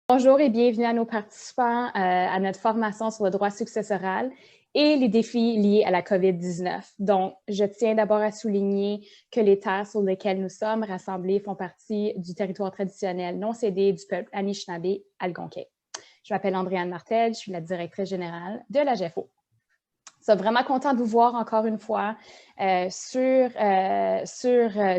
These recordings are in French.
Bonjour et bienvenue à nos participants à notre formation sur le droit successoral et les défis liés à la COVID-19. Donc, je tiens d'abord à souligner que les terres sur lesquelles nous sommes rassemblés font partie du territoire traditionnel non cédé du peuple Anishinaabe-Algonquin. Je m'appelle Andréane Martel, je suis la directrice générale de la GEFO. Je suis vraiment contente de vous voir encore une fois sur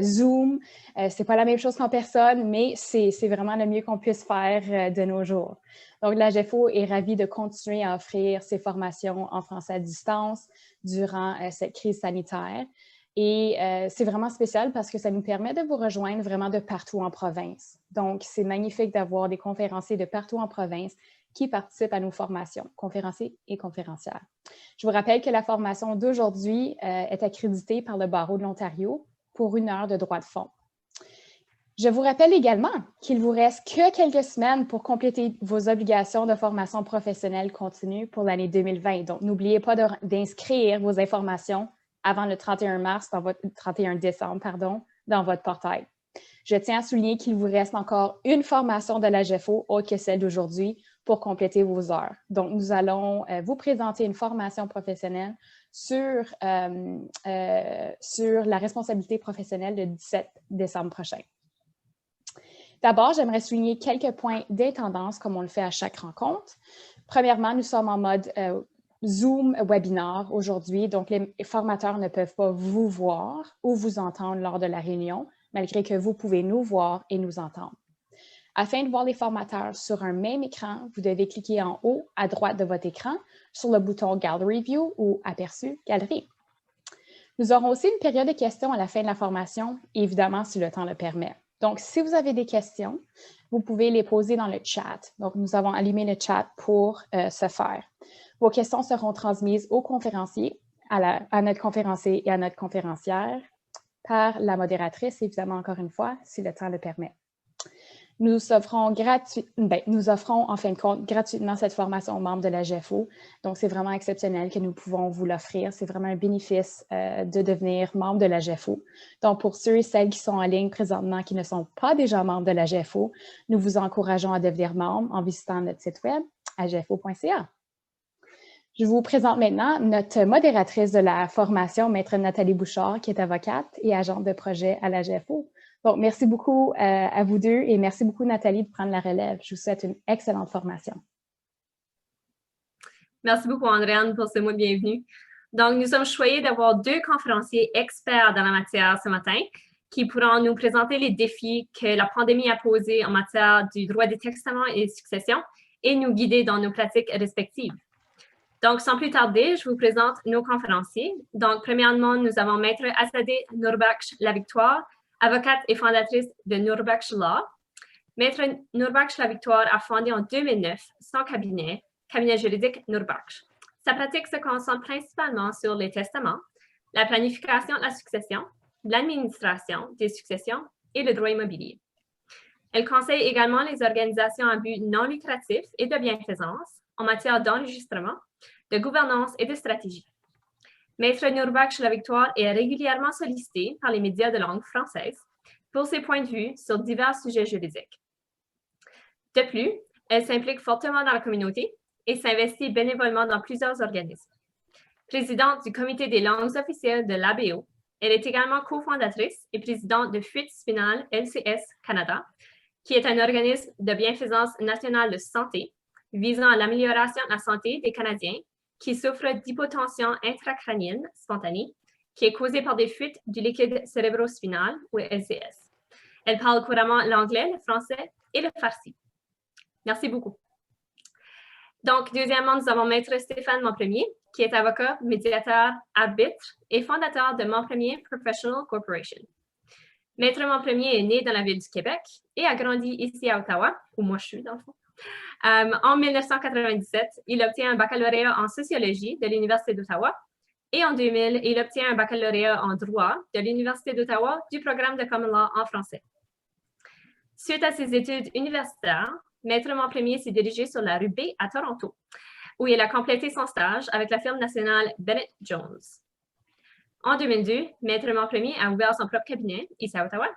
Zoom. C'est pas la même chose qu'en personne, mais c'est vraiment le mieux qu'on puisse faire de nos jours. Donc, la GEFO est ravie de continuer à offrir ces formations en français à distance durant cette crise sanitaire. Et c'est vraiment spécial parce que ça nous permet de vous rejoindre vraiment de partout en province. Donc, c'est magnifique d'avoir des conférenciers de partout en province qui participent à nos formations, conférenciers et conférencières. Je vous rappelle que la formation d'aujourd'hui est accréditée par le Barreau de l'Ontario pour 1 heure de droit de fond. Je vous rappelle également qu'il vous reste que quelques semaines pour compléter vos obligations de formation professionnelle continue pour l'année 2020. Donc, n'oubliez pas d'inscrire vos informations avant le 31 décembre, dans votre portail. Je tiens à souligner qu'il vous reste encore une formation de la GEFO, autre que celle d'aujourd'hui, pour compléter vos heures. Donc, nous allons vous présenter une formation professionnelle sur la responsabilité professionnelle le 17 décembre prochain. D'abord, j'aimerais souligner quelques points d'intendance comme on le fait à chaque rencontre. Premièrement, nous sommes en mode Zoom webinar aujourd'hui, donc les formateurs ne peuvent pas vous voir ou vous entendre lors de la réunion, malgré que vous pouvez nous voir et nous entendre. Afin de voir les formateurs sur un même écran, vous devez cliquer en haut à droite de votre écran sur le bouton Gallery View ou Aperçu Galerie. Nous aurons aussi une période de questions à la fin de la formation, évidemment si le temps le permet. Donc, si vous avez des questions, vous pouvez les poser dans le chat. Donc, nous avons allumé le chat pour ce faire. Vos questions seront transmises aux conférenciers, à notre conférencier et à notre conférencière par la modératrice, évidemment, encore une fois, si le temps le permet. Nous offrons en fin de compte gratuitement cette formation aux membres de la GEFO. Donc, c'est vraiment exceptionnel que nous pouvons vous l'offrir. C'est vraiment un bénéfice de devenir membre de la GEFO. Donc, pour ceux et celles qui sont en ligne présentement qui ne sont pas déjà membres de la GEFO, nous vous encourageons à devenir membre en visitant notre site web à gefo.ca. Je vous présente maintenant notre modératrice de la formation, Maître Nathalie Bouchard, qui est avocate et agente de projet à la GEFO. Donc, merci beaucoup à vous deux et merci beaucoup, Nathalie, de prendre la relève. Je vous souhaite une excellente formation. Merci beaucoup, Andréane, pour ce mot de bienvenue. Donc, nous sommes choyés d'avoir 2 conférenciers experts dans la matière ce matin qui pourront nous présenter les défis que la pandémie a posés en matière du droit des testaments et des successions et nous guider dans nos pratiques respectives. Donc, sans plus tarder, je vous présente nos conférenciers. Donc, premièrement, nous avons Maître Assadeh Nourbaksh Lavictoire, avocate et fondatrice de Nourbaksh Law. Maître Nourbaksh Lavictoire a fondé en 2009 son cabinet juridique Nourbaksh. Sa pratique se concentre principalement sur les testaments, la planification de la succession, l'administration des successions et le droit immobilier. Elle conseille également les organisations à but non lucratif et de bienfaisance en matière d'enregistrement, de gouvernance et de stratégie. Maître Nourbaksh Lavictoire est régulièrement sollicité par les médias de langue française pour ses points de vue sur divers sujets juridiques. De plus, elle s'implique fortement dans la communauté et s'investit bénévolement dans plusieurs organismes. Présidente du comité des langues officielles de l'ABO, elle est également cofondatrice et présidente de Fuite Spinale LCS Canada, qui est un organisme de bienfaisance nationale de santé visant à l'amélioration de la santé des Canadiens qui souffrent d'hypotension intracrânienne spontanée, qui est causée par des fuites du liquide cérébrospinal, ou LCS. Elle parle couramment l'anglais, le français et le farsi. Merci beaucoup. Donc, deuxièmement, nous avons Maître Stéphane Montpremier, qui est avocat, médiateur, arbitre et fondateur de Montpremier Professional Corporation. Maître Montpremier est né dans la ville du Québec et a grandi ici à Ottawa, où moi je suis dans le fond. En 1997, il obtient un baccalauréat en sociologie de l'Université d'Ottawa et en 2000, il obtient un baccalauréat en droit de l'Université d'Ottawa du programme de Common Law en français. Suite à ses études universitaires, Maître Montpremier s'est dirigé sur la rue B à Toronto, où il a complété son stage avec la firme nationale Bennett Jones. En 2002, Maître Montpremier a ouvert son propre cabinet ici à Ottawa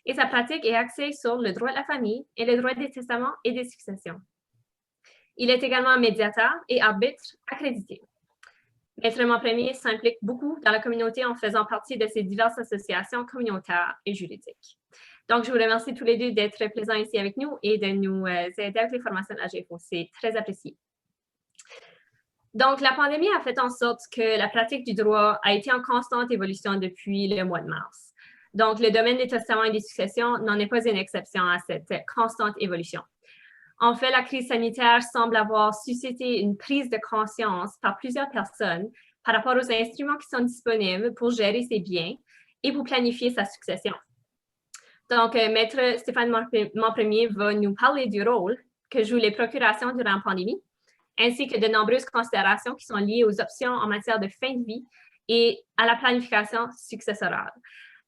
et sa pratique est axée sur le droit de la famille et le droit des testaments et des successions. Il est également médiateur et arbitre accrédité. Maître Montpremier s'implique beaucoup dans la communauté en faisant partie de ces diverses associations communautaires et juridiques. Donc, je vous remercie tous les deux d'être présents ici avec nous et de nous aider avec les formations de l'AGFO. C'est très apprécié. Donc, la pandémie a fait en sorte que la pratique du droit a été en constante évolution depuis le mois de mars. Donc, le domaine des testaments et des successions n'en est pas une exception à cette constante évolution. En fait, la crise sanitaire semble avoir suscité une prise de conscience par plusieurs personnes par rapport aux instruments qui sont disponibles pour gérer ses biens et pour planifier sa succession. Donc, Maître Stéphane Montpremier va nous parler du rôle que jouent les procurations durant la pandémie, ainsi que de nombreuses considérations qui sont liées aux options en matière de fin de vie et à la planification successorale.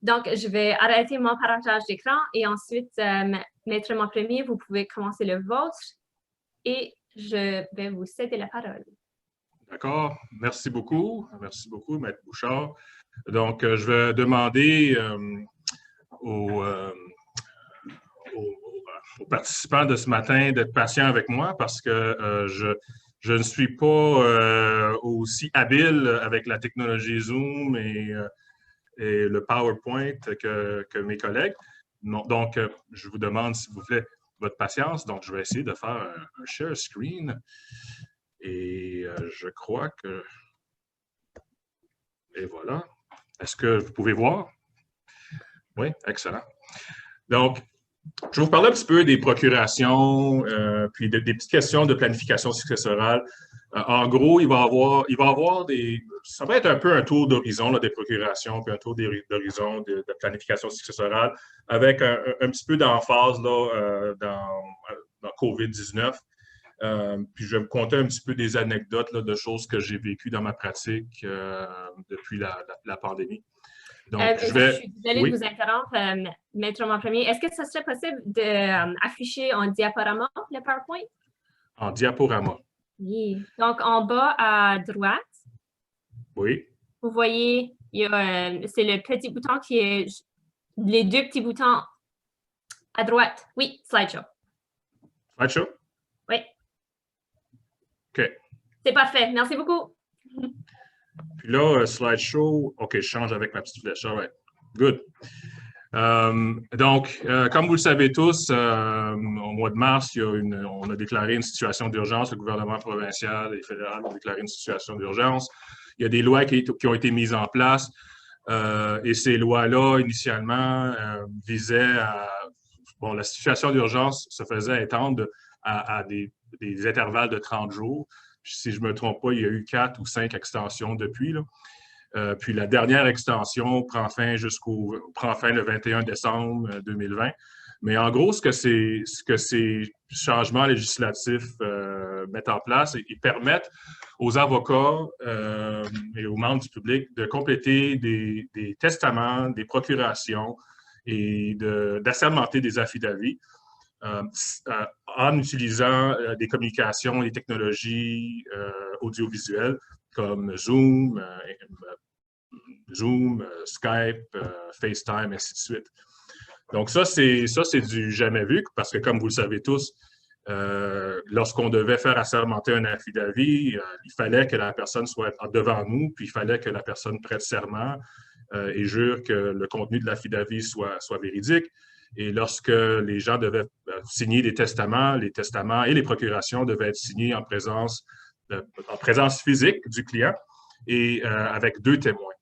Donc, je vais arrêter mon partage d'écran et ensuite, Maître Montpremier, vous pouvez commencer le vôtre et je vais vous céder la parole. D'accord. Merci beaucoup, Maître Bouchard. Donc, je vais demander aux participants de ce matin d'être patients avec moi parce que je ne suis pas aussi habile avec la technologie Zoom et le PowerPoint que mes collègues. Donc, je vous demande, s'il vous plaît, votre patience. Donc, je vais essayer de faire un share screen. Et je crois que... Et voilà. Est-ce que vous pouvez voir? Oui, excellent. Donc, je vais vous parler un petit peu des procurations, puis des petites questions de planification successorale. En gros, il va y avoir des... Ça va être un peu un tour d'horizon des procurations, puis un tour d'horizon de planification successorale, avec un petit peu d'emphase dans COVID-19. Puis je vais vous conter un petit peu des anecdotes là, de choses que j'ai vécues dans ma pratique depuis la pandémie. Donc, je suis désolée de vous interrompre, Maître Montpremier. Est-ce que ce serait possible d'afficher en diaporama le PowerPoint? En diaporama. Oui. Donc, en bas à droite, oui. Vous voyez, c'est le petit bouton qui est les deux petits boutons à droite. Oui, slideshow. Slideshow? Oui. OK. C'est parfait. Merci beaucoup. Puis là, slideshow, OK, je change avec ma petite flèche. All right. Good. Donc, comme vous le savez tous, au mois de mars, on a déclaré une situation d'urgence. Le gouvernement provincial et fédéral ont déclaré une situation d'urgence. Il y a des lois qui ont été mises en place et ces lois-là, initialement, visaient à... Bon, la situation d'urgence se faisait étendre à des intervalles de 30 jours. Si je ne me trompe pas, il y a eu 4 ou 5 extensions depuis, là. Puis la dernière extension prend fin le 21 décembre 2020. Mais en gros, ce que ces changements législatifs mettent en place, ils permettent aux avocats et aux membres du public de compléter des testaments, des procurations et d'assermenter des affidavits en utilisant des communications et des technologies audiovisuelles comme Zoom, Skype, FaceTime, ainsi de suite. Donc ça, c'est du jamais vu parce que, comme vous le savez tous, lorsqu'on devait faire assermenter un affidavit, il fallait que la personne soit devant nous, puis il fallait que la personne prête serment et jure que le contenu de l'affidavit soit véridique. Et lorsque les gens devaient signer des testaments, les testaments et les procurations devaient être signés en présence physique du client et avec 2 témoins.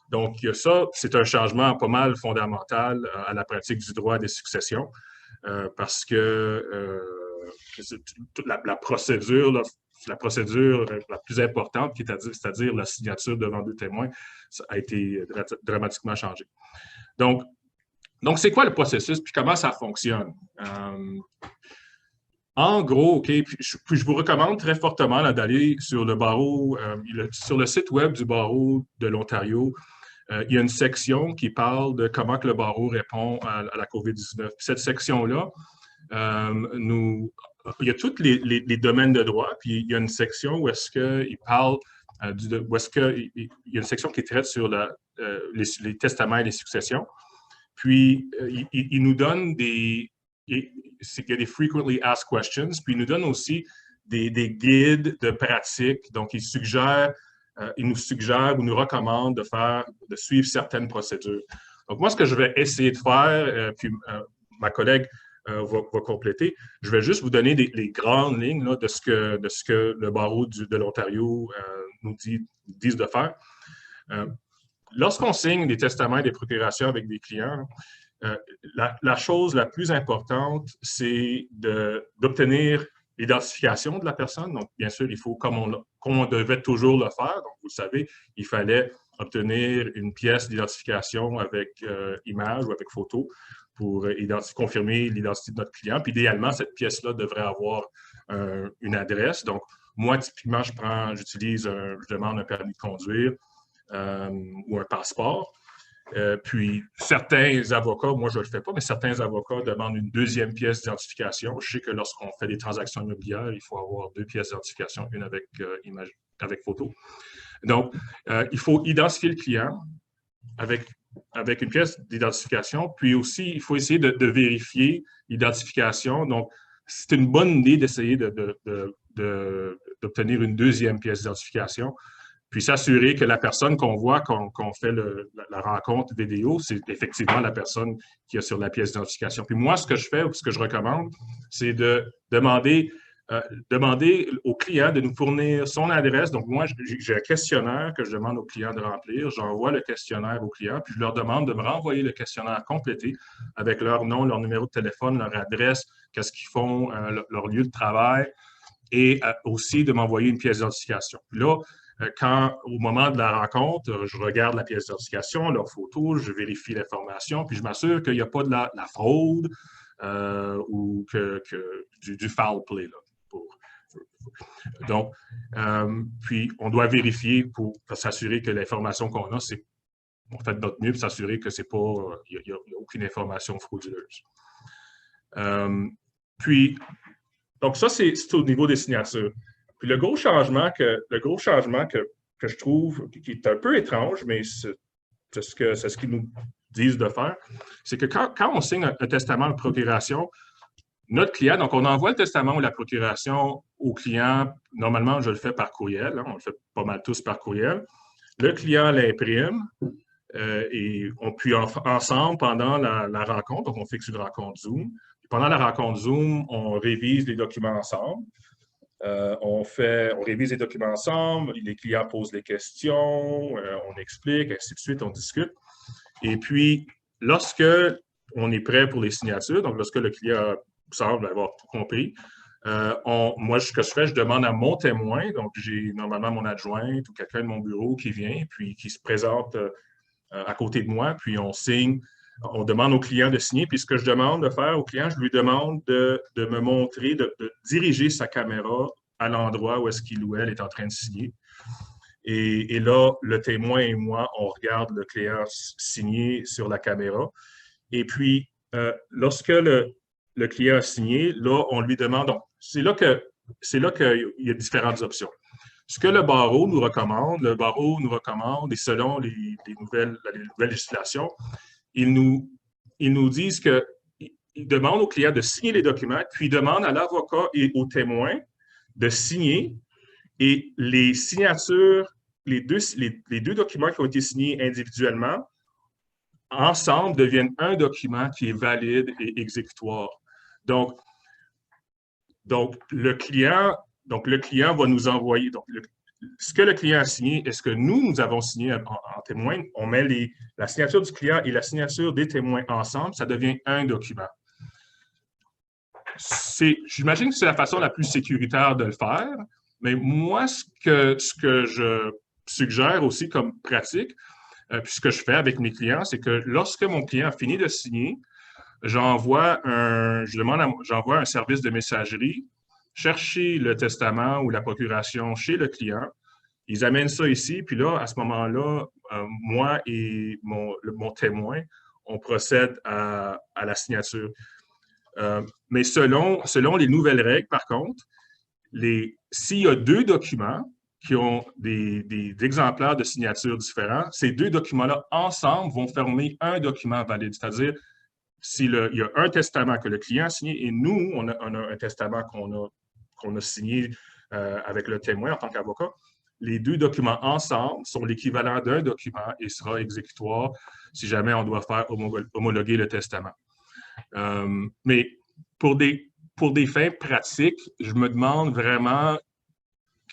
Donc, ça, c'est un changement pas mal fondamental à la pratique du droit des successions parce que la procédure la plus importante, c'est-à-dire la signature devant 2 témoins, ça a été dramatiquement changé. Donc, c'est quoi le processus puis comment ça fonctionne? En gros, OK, puis je vous recommande très fortement d'aller sur le barreau, sur le site web du barreau de l'Ontario. Il y a une section qui parle de comment que le barreau répond à la COVID-19. Cette section-là, il y a tous les domaines de droit, puis il y a une section où est-ce qu'il parle, il y a une section qui traite sur les testaments et les successions. Puis, il nous donne c'est qu'il y a des frequently asked questions, puis il nous donne aussi des guides de pratique. Donc, il nous suggère ou nous recommande de suivre certaines procédures. Donc, moi, ce que je vais essayer de faire, puis ma collègue va compléter, je vais juste vous donner les grandes lignes là, de ce que le barreau de l'Ontario nous disent de faire. Lorsqu'on signe des testaments et des procurations avec des clients, la chose la plus importante, c'est d'obtenir l'identification de la personne. Donc, bien sûr, il faut, comme on devait toujours le faire, donc vous le savez, il fallait obtenir une pièce d'identification avec image ou avec photo pour confirmer l'identité de notre client. Puis, idéalement, cette pièce-là devrait avoir une adresse. Donc, moi, typiquement, je demande un permis de conduire ou un passeport. Puis, certains avocats, moi je ne le fais pas, mais certains avocats demandent une deuxième pièce d'identification. Je sais que lorsqu'on fait des transactions immobilières, il faut avoir 2 pièces d'identification, une avec image, avec photo. Donc, il faut identifier le client avec une pièce d'identification, puis aussi, il faut essayer de vérifier l'identification. Donc, c'est une bonne idée d'essayer d'obtenir une deuxième pièce d'identification, puis s'assurer que la personne qu'on voit quand on fait la rencontre vidéo, c'est effectivement la personne qui est sur la pièce d'identification. Puis moi, ce que je fais ou ce que je recommande, c'est de demander au client de nous fournir son adresse. Donc, moi, j'ai un questionnaire que je demande aux clients de remplir. J'envoie le questionnaire aux clients, puis je leur demande de me renvoyer le questionnaire complété avec leur nom, leur numéro de téléphone, leur adresse, qu'est-ce qu'ils font, leur lieu de travail, et aussi de m'envoyer une pièce d'identification. Puis là, au moment de la rencontre, je regarde la pièce d'identification, leurs photos, je vérifie l'information, puis je m'assure qu'il n'y a pas de la fraude ou du foul play. Là, donc, puis on doit vérifier pour s'assurer que l'information qu'on a, on fait de notre mieux pour s'assurer que il n'y a aucune information frauduleuse. Donc ça, c'est au niveau des signatures. Puis le gros changement que je trouve qui est un peu étrange, mais c'est ce qu'ils nous disent de faire, c'est que quand on signe un testament de procuration, notre client, donc on envoie le testament ou la procuration au client. Normalement, je le fais par courriel, hein, on le fait pas mal tous par courriel. Le client l'imprime et puis ensemble, pendant la rencontre, donc on fixe une rencontre Zoom. Pendant la rencontre Zoom, on révise les documents ensemble. On révise les documents ensemble, les clients posent les questions, on explique, ainsi de suite, on discute. Et puis, lorsque on est prêt pour les signatures, donc lorsque le client semble avoir tout compris, moi, ce que je fais, je demande à mon témoin, donc j'ai normalement mon adjointe ou quelqu'un de mon bureau qui vient, puis qui se présente à côté de moi, puis on signe. On demande au client de signer, puis ce que je demande de faire au client, je lui demande de me montrer, de diriger sa caméra à l'endroit où est-ce qu'il ou elle est en train de signer. Et là, le témoin et moi, on regarde le client signer sur la caméra. Et puis, lorsque le client a signé, là, on lui demande, donc, c'est là qu'il y a différentes options. Ce que le barreau nous recommande, et selon les nouvelles législations, ils nous disent qu'ils demandent au client de signer les documents, puis ils demandent à l'avocat et au témoin de signer, et les signatures, les deux documents qui ont été signés individuellement, ensemble deviennent un document qui est valide et exécutoire. Donc le client va nous envoyer, ce que le client a signé et ce que nous avons signé en témoin, on met la signature du client et la signature des témoins ensemble, ça devient un document. J'imagine que c'est la façon la plus sécuritaire de le faire, mais moi, ce que je suggère aussi comme pratique, puis ce que je fais avec mes clients, c'est que lorsque mon client a fini de signer, j'envoie un service de messagerie chercher le testament ou la procuration chez le client. Ils amènent ça ici, puis là, à ce moment-là, moi et mon témoin, on procède à la signature. Mais selon les nouvelles règles, par contre, s'il y a 2 documents, qui ont des exemplaires de signatures différents, ces deux documents-là, ensemble, vont former un document valide. C'est-à-dire, il y a un testament que le client a signé et nous, on a un testament qu'on a signé avec le témoin en tant qu'avocat, les deux documents ensemble sont l'équivalent d'un document et sera exécutoire si jamais on doit faire homologuer le testament. Mais pour des fins pratiques, je me demande vraiment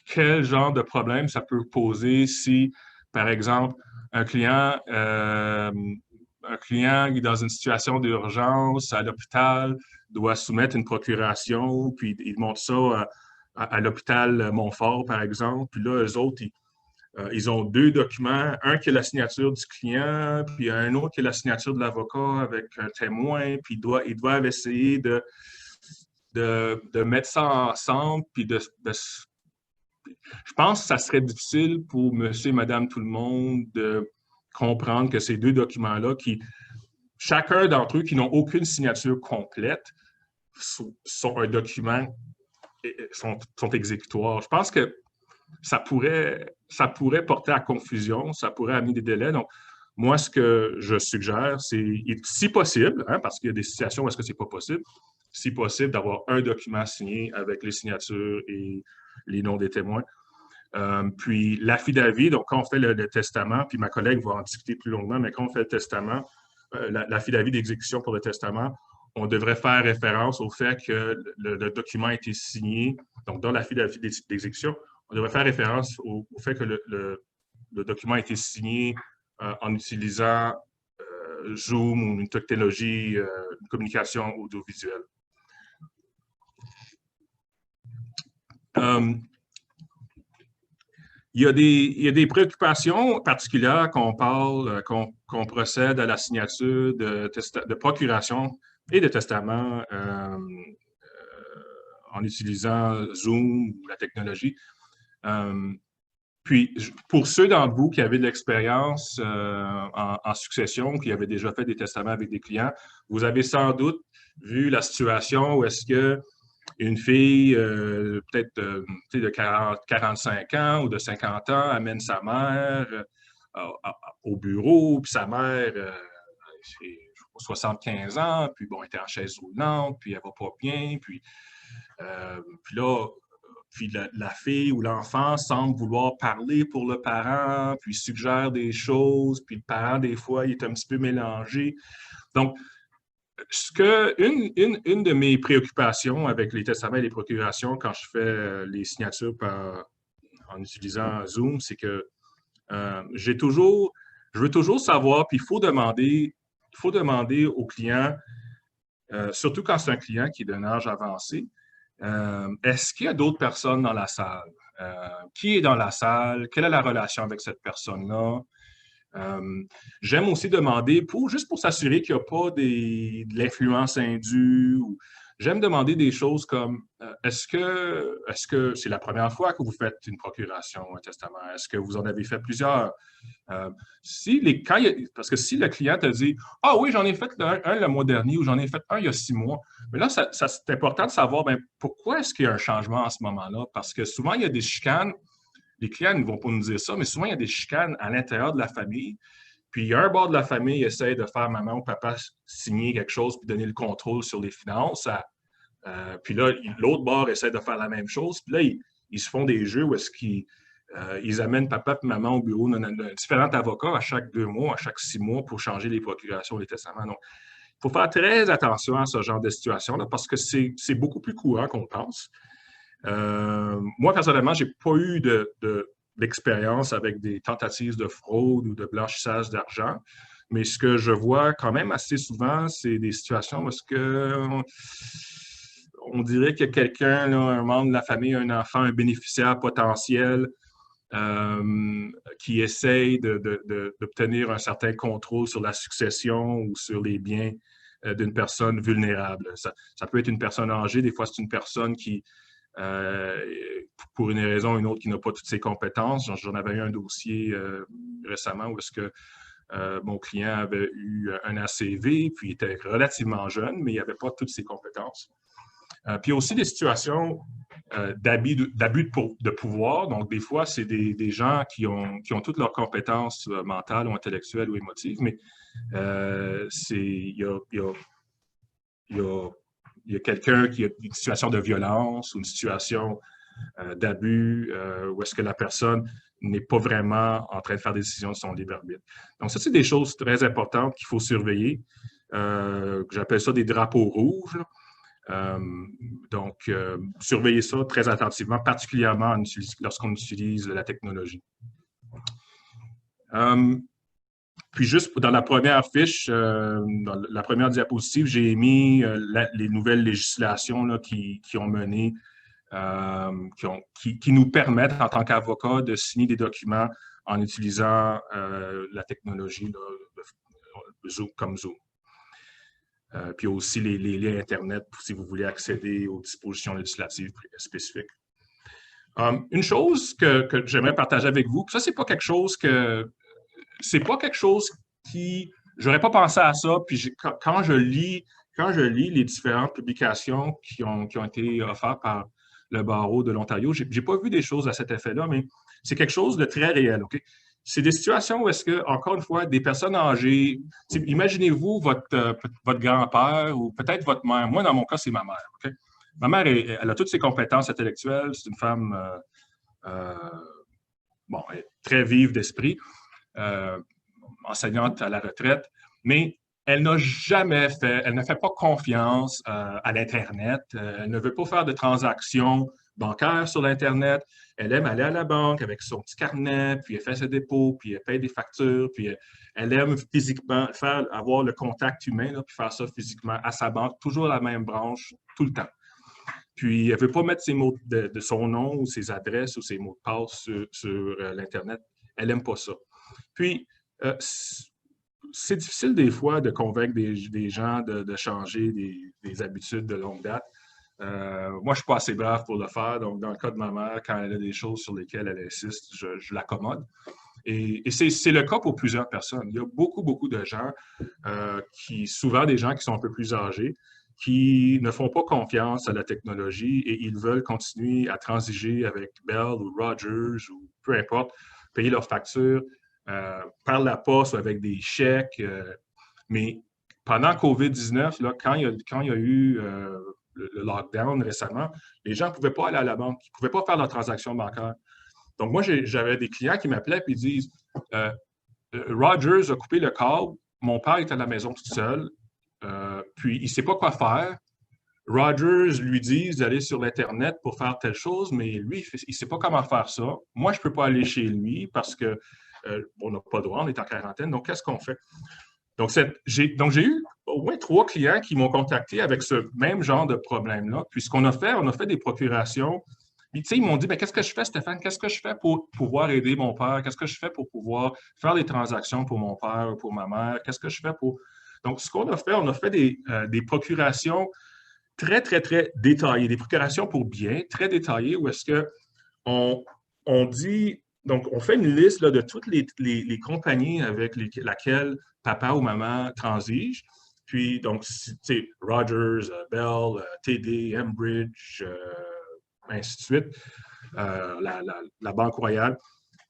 quel genre de problème ça peut poser si, par exemple, un client qui est dans une situation d'urgence à l'hôpital doit soumettre une procuration, puis il montre ça à l'hôpital Montfort, par exemple, puis là, eux autres, ils ont deux documents, un qui est la signature du client, puis un autre qui est la signature de l'avocat avec un témoin, puis ils doivent essayer de mettre ça ensemble, puis je pense que ça serait difficile pour monsieur et madame tout le monde de comprendre que ces deux documents-là, chacun d'entre eux qui n'ont aucune signature complète, sont un document, sont exécutoires. Je pense que ça pourrait porter à confusion, ça pourrait amener des délais. Donc, moi, ce que je suggère, c'est, si possible, parce qu'il y a des situations où est-ce que c'est pas possible, si possible, d'avoir un document signé avec les signatures et les noms des témoins. Puis l'affidavit, donc quand on fait le testament, puis ma collègue va en discuter plus longuement, mais quand on fait le testament, l'affidavit d'exécution pour le testament, on devrait faire référence au fait que le document a été signé. Donc, dans l'affidavit d'exécution, on devrait faire référence au fait que le document a été signé en utilisant Zoom ou une technologie de communication audiovisuelle. Il y a des préoccupations particulières qu'on parle, qu'on procède à la signature de procuration et de testament en utilisant Zoom ou la technologie. Puis, pour ceux d'entre vous qui avaient de l'expérience en succession, qui avaient déjà fait des testaments avec des clients, vous avez sans doute vu la situation où est-ce que une fille, peut-être de 45 ans ou de 50 ans, amène sa mère au bureau, puis sa mère, c'est 75 ans, puis bon, elle était en chaise roulante, puis elle va pas bien, puis là, la fille ou l'enfant semble vouloir parler pour le parent, puis suggère des choses, puis le parent, des fois, il est un petit peu mélangé. Donc, une de mes préoccupations avec les testaments et les procurations quand je fais les signatures en utilisant Zoom, c'est que je veux toujours savoir, puis il faut demander au client, surtout quand c'est un client qui est d'un âge avancé, est-ce qu'il y a d'autres personnes dans la salle? Qui est dans la salle? Quelle est la relation avec cette personne-là? J'aime aussi demander, juste pour s'assurer qu'il n'y a pas de l'influence indue, j'aime demander des choses comme est-ce que c'est la première fois que vous faites une procuration, un testament? Est-ce que vous en avez fait plusieurs? Parce que si le client te dit « Ah oui, j'en ai fait un le mois dernier » ou « J'en ai fait un il y a 6 mois », mais là, c'est important de savoir pourquoi est-ce qu'il y a un changement en ce moment-là? Parce que souvent, il y a des chicanes. Les clients ne vont pas nous dire ça, mais souvent, il y a des chicanes à l'intérieur de la famille. Puis, il y a un bord de la famille qui essaie de faire maman ou papa signer quelque chose puis donner le contrôle sur les finances. Puis là, l'autre bord essaie de faire la même chose. Puis là, ils se font des jeux où est-ce qu'ils amènent papa et maman au bureau d'un différent avocat à chaque 2 mois, à chaque 6 mois pour changer les procurations, les testaments. Donc, il faut faire très attention à ce genre de situation-là parce que c'est beaucoup plus courant qu'on pense. Moi, personnellement, je n'ai pas eu d'expérience avec des tentatives de fraude ou de blanchissage d'argent, mais ce que je vois quand même assez souvent, c'est des situations où est-ce on dirait que quelqu'un, un membre de la famille, un enfant, un bénéficiaire potentiel qui essaye d'obtenir un certain contrôle sur la succession ou sur les biens d'une personne vulnérable. Ça peut être une personne âgée, des fois c'est une personne qui pour une raison ou une autre qui n'a pas toutes ses compétences. J'en avais eu un dossier récemment où est-ce que mon client avait eu un ACV, puis il était relativement jeune, mais il n'avait pas toutes ses compétences. Puis il y a aussi des situations d'abus de pouvoir. Donc, des fois, c'est des gens qui ont toutes leurs compétences mentales ou intellectuelles ou émotives, mais il y a quelqu'un qui a une situation de violence ou une situation d'abus où est-ce que la personne n'est pas vraiment en train de faire des décisions de son libre arbitre. Donc, ça, c'est des choses très importantes qu'il faut surveiller. J'appelle ça des drapeaux rouges. Donc, surveillez ça très attentivement, particulièrement lorsqu'on utilise la technologie. Puis juste dans la première fiche, dans la première diapositive, j'ai mis les nouvelles législations là, qui ont mené, qui nous permettent en tant qu'avocats de signer des documents en utilisant la technologie là, Zoom, comme Zoom. Puis aussi les liens Internet si vous voulez accéder aux dispositions législatives spécifiques. Une chose que j'aimerais partager avec vous, ça, c'est pas quelque chose qui... J'aurais pas pensé à ça, puis quand je lis les différentes publications qui ont été offertes par le barreau de l'Ontario, j'ai pas vu des choses à cet effet-là, mais c'est quelque chose de très réel, OK? C'est des situations où est-ce que, encore une fois, des personnes âgées, imaginez-vous votre grand-père ou peut-être votre mère. Moi, dans mon cas, c'est ma mère. Okay? Ma mère, elle a toutes ses compétences intellectuelles. C'est une femme elle est très vive d'esprit, enseignante à la retraite, mais elle n'a jamais fait, elle ne fait pas confiance à l'Internet. Elle ne veut pas faire de transactions bancaires sur l'Internet. Elle aime aller à la banque avec son petit carnet, puis elle fait ses dépôts, puis elle paye des factures, puis elle aime physiquement avoir le contact humain, là, puis faire ça physiquement à sa banque, toujours la même branche, tout le temps. Puis elle ne veut pas mettre ses mots de son nom ou ses adresses ou ses mots de passe sur l'Internet. Elle n'aime pas ça. Puis, c'est difficile des fois de convaincre des gens de changer des habitudes de longue date. Moi, je ne suis pas assez brave pour le faire. Donc, dans le cas de ma mère, quand elle a des choses sur lesquelles elle insiste, je l'accommode. Et c'est le cas pour plusieurs personnes. Il y a beaucoup de gens, souvent des gens qui sont un peu plus âgés, qui ne font pas confiance à la technologie et ils veulent continuer à transiger avec Bell ou Rogers ou peu importe, payer leurs factures par la poste ou avec des chèques. Mais pendant COVID-19, là, quand il y a eu le lockdown récemment, les gens ne pouvaient pas aller à la banque, ils ne pouvaient pas faire leurs transactions bancaires. Donc, moi, j'avais des clients qui m'appelaient et disent Rogers a coupé le câble, mon père est à la maison tout seul, puis il ne sait pas quoi faire. Rogers lui dit d'aller sur l'Internet pour faire telle chose, mais lui, il ne sait pas comment faire ça. Moi, je ne peux pas aller chez lui parce que on n'a pas le droit, on est en quarantaine. Donc, qu'est-ce qu'on fait? Donc, j'ai eu au moins 3 clients qui m'ont contacté avec ce même genre de problème-là. Puis, ce qu'on a fait des procurations. Puis, tu sais, ils m'ont dit, qu'est-ce que je fais, Stéphane? Qu'est-ce que je fais pour pouvoir aider mon père? Qu'est-ce que je fais pour pouvoir faire des transactions pour mon père ou pour ma mère? Qu'est-ce que je fais pour... Donc, ce qu'on a fait, on a fait des procurations très, très, très détaillées, des procurations pour biens très détaillées où est-ce qu'on dit... Donc, on fait une liste là, de toutes les compagnies avec laquelle papa ou maman transige. Puis, donc, c'est Rogers, Bell, TD, Enbridge, ainsi de suite, la Banque Royale.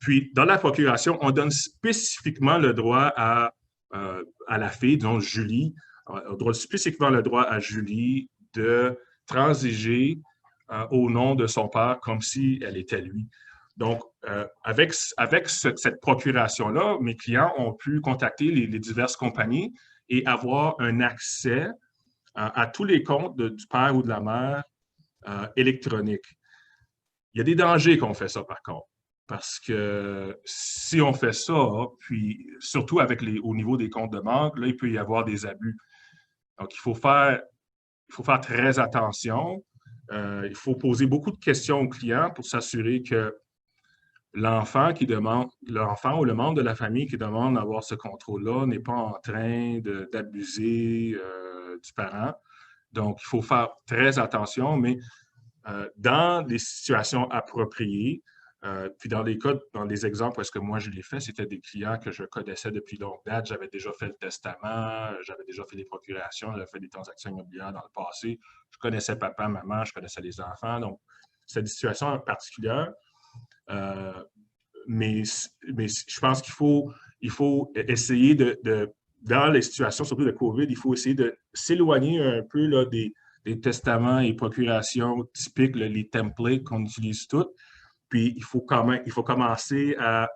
Puis, dans la procuration, on donne spécifiquement le droit à la fille, disons Julie, on donne spécifiquement le droit à Julie de transiger au nom de son père comme si elle était lui. Donc, avec cette procuration-là, mes clients ont pu contacter les diverses compagnies et avoir un accès à tous les comptes du père ou de la mère électronique. Il y a des dangers qu'on fait ça, par contre, parce que si on fait ça, puis surtout au niveau des comptes de banque, là, il peut y avoir des abus. Donc, il faut faire très attention. Il faut poser beaucoup de questions aux clients pour s'assurer que l'enfant ou le membre de la famille qui demande d'avoir ce contrôle-là n'est pas en train d'abuser du parent. Donc, il faut faire très attention, mais dans des situations appropriées, Puis dans les exemples où est-ce que moi je l'ai fait, c'était des clients que je connaissais depuis longue date. J'avais déjà fait le testament, j'avais déjà fait des procurations, j'avais fait des transactions immobilières dans le passé. Je connaissais papa, maman, je connaissais les enfants. Donc, c'est une situation particulière. Mais je pense qu'il faut essayer dans les situations, surtout de COVID, il faut essayer de s'éloigner un peu là, des testaments et procurations typiques, là, les templates qu'on utilise toutes. Puis il faut commencer à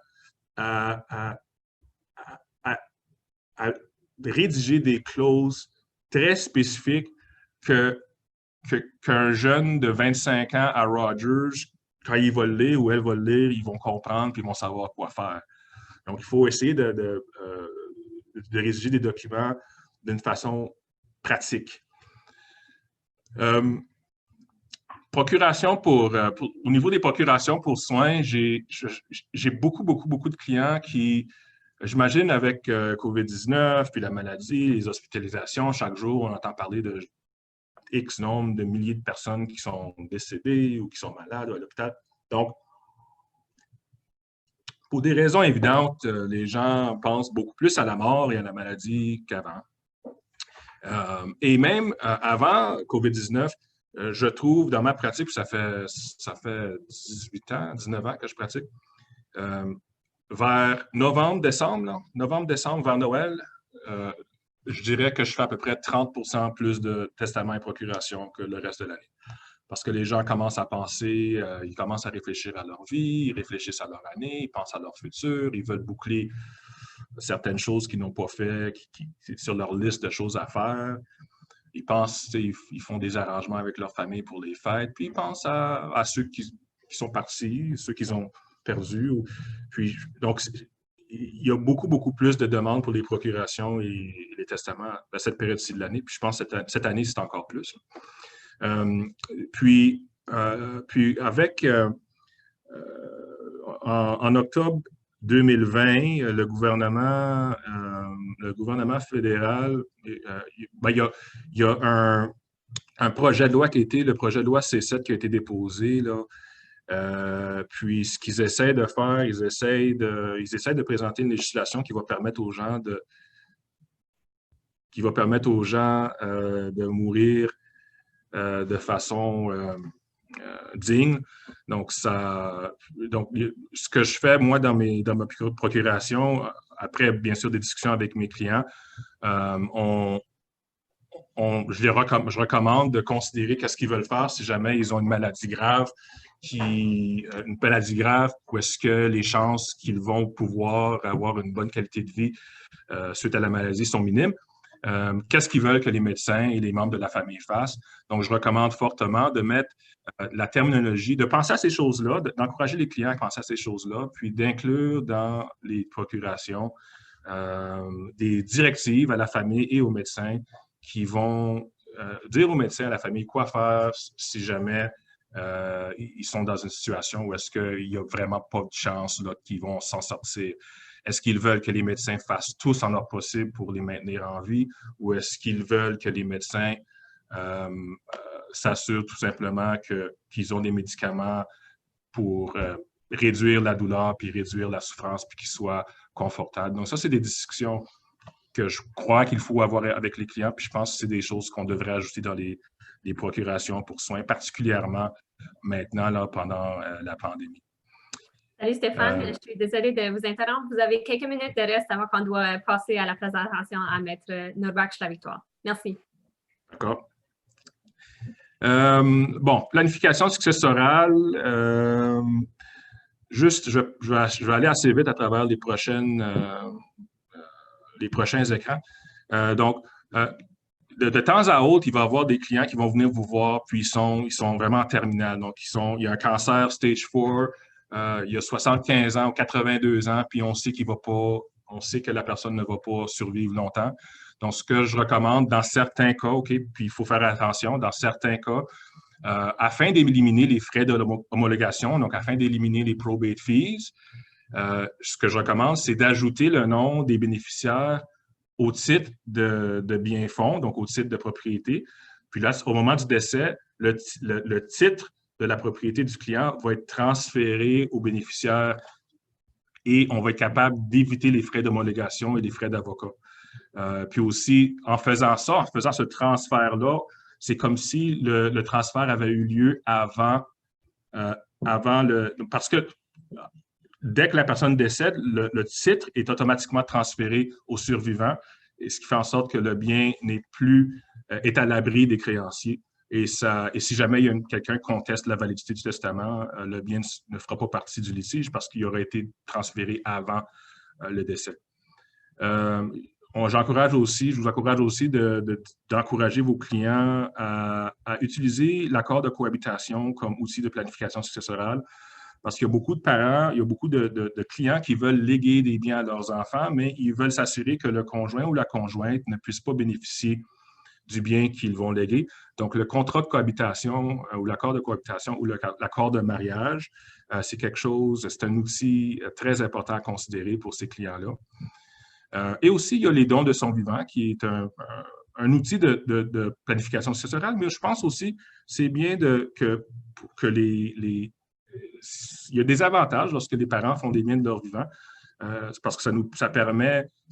rédiger des clauses très spécifiques qu'un jeune de 25 ans à Rogers, quand il va le lire ou elle va le lire, ils vont comprendre puis ils vont savoir quoi faire. Donc, il faut essayer de rédiger des documents d'une façon pratique. Au niveau des procurations pour soins, j'ai beaucoup de clients qui, j'imagine, avec COVID-19, puis la maladie, les hospitalisations, chaque jour, on entend parler de X nombre de milliers de personnes qui sont décédées ou qui sont malades à l'hôpital. Donc, pour des raisons évidentes, les gens pensent beaucoup plus à la mort et à la maladie qu'avant. Et même avant COVID-19, je trouve dans ma pratique, ça fait 18 ans, 19 ans que je pratique, vers novembre, décembre, vers Noël, je dirais que je fais à peu près 30% plus de testaments et procurations que le reste de l'année. Parce que les gens commencent à penser, ils commencent à réfléchir à leur vie, ils réfléchissent à leur année, ils pensent à leur futur, ils veulent boucler certaines choses qu'ils n'ont pas fait, qui sur leur liste de choses à faire. Ils pensent, ils font des arrangements avec leur famille pour les fêtes, puis ils pensent à ceux qui sont partis, ceux qu'ils ont perdus. Puis, donc, il y a beaucoup plus de demandes pour les procurations et les testaments à cette période-ci de l'année. Puis je pense que cette année, c'est encore plus. Puis avec, en octobre 2020, le gouvernement fédéral, il y a un projet de loi qui a été, le projet de loi C7 qui a été déposé, là. Puis ce qu'ils essaient de faire, ils essaient de présenter une législation qui va permettre aux gens de mourir de façon digne. Donc, ce que je fais, moi, dans ma procuration, après, bien sûr, des discussions avec mes clients, je recommande de considérer qu'est-ce qu'ils veulent faire si jamais ils ont une maladie grave, où est-ce que les chances qu'ils vont pouvoir avoir une bonne qualité de vie suite à la maladie sont minimes. Qu'est-ce qu'ils veulent que les médecins et les membres de la famille fassent. Donc, je recommande fortement de mettre la terminologie, de penser à ces choses-là, d'encourager les clients à penser à ces choses-là, puis d'inclure dans les procurations des directives à la famille et aux médecins qui vont dire aux médecins et à la famille quoi faire si jamais ils sont dans une situation où est-ce qu'il n'y a vraiment pas de chance qu'ils vont s'en sortir. Est-ce qu'ils veulent que les médecins fassent tout en leur possible pour les maintenir en vie ou est-ce qu'ils veulent que les médecins s'assurent tout simplement qu'ils ont des médicaments pour réduire la douleur puis réduire la souffrance puis qu'ils soient confortables. Donc ça, c'est des discussions que je crois qu'il faut avoir avec les clients puis je pense que c'est des choses qu'on devrait ajouter dans les procurations pour soins, particulièrement maintenant là, pendant la pandémie. Salut Stéphane, je suis désolée de vous interrompre. Vous avez quelques minutes de reste avant qu'on doit passer à la présentation à Maître Nourbach La Victoire. Merci. D'accord. Bon, planification successorale. Juste, je vais aller assez vite à travers les prochains écrans. Donc, de temps à autre, il va y avoir des clients qui vont venir vous voir, puis ils sont vraiment en terminale. Donc, il y a un cancer stage 4, il y a 75 ans ou 82 ans, puis on sait que la personne ne va pas survivre longtemps. Donc, ce que je recommande dans certains cas, OK, puis il faut faire attention, dans certains cas, afin d'éliminer les frais de l'homologation, donc afin d'éliminer les probate fees, ce que je recommande, c'est d'ajouter le nom des bénéficiaires au titre de bien-fonds, donc au titre de propriété. Puis là, au moment du décès, le titre de la propriété du client va être transféré au bénéficiaire et on va être capable d'éviter les frais d'homologation et les frais d'avocat. Puis aussi, en faisant ce transfert-là, c'est comme si le transfert avait eu lieu avant parce que dès que la personne décède, le titre est automatiquement transféré au survivant, et ce qui fait en sorte que le bien n'est plus est à l'abri des créanciers. Et si jamais il y a quelqu'un conteste la validité du testament, le bien ne fera pas partie du litige parce qu'il aurait été transféré avant le décès. Je vous encourage aussi d'encourager vos clients à utiliser l'accord de cohabitation comme outil de planification successorale. Parce qu'il y a beaucoup de parents, il y a beaucoup de clients qui veulent léguer des biens à leurs enfants, mais ils veulent s'assurer que le conjoint ou la conjointe ne puisse pas bénéficier du bien qu'ils vont léguer. Donc, le contrat de cohabitation ou l'accord de cohabitation ou l'accord de mariage, c'est un outil très important à considérer pour ces clients-là. Et aussi, il y a les dons de son vivant, qui est un outil de planification successorale, mais je pense aussi c'est bien que il y a des avantages lorsque les parents font des biens de leur vivant, parce que ça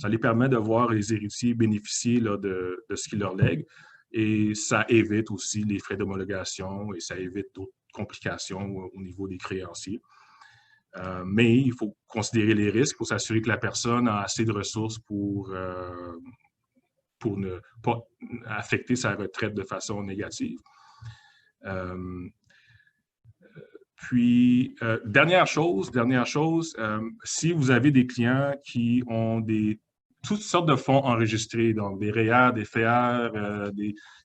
les permet de voir les héritiers bénéficier là, de ce qu'ils leur lèguent, et ça évite aussi les frais d'homologation et ça évite d'autres complications au niveau des créanciers. Mais il faut considérer les risques pour s'assurer que la personne a assez de ressources pour ne pas affecter sa retraite de façon négative. Puis, dernière chose, si vous avez des clients qui ont toutes sortes de fonds enregistrés, donc des REER, des FER,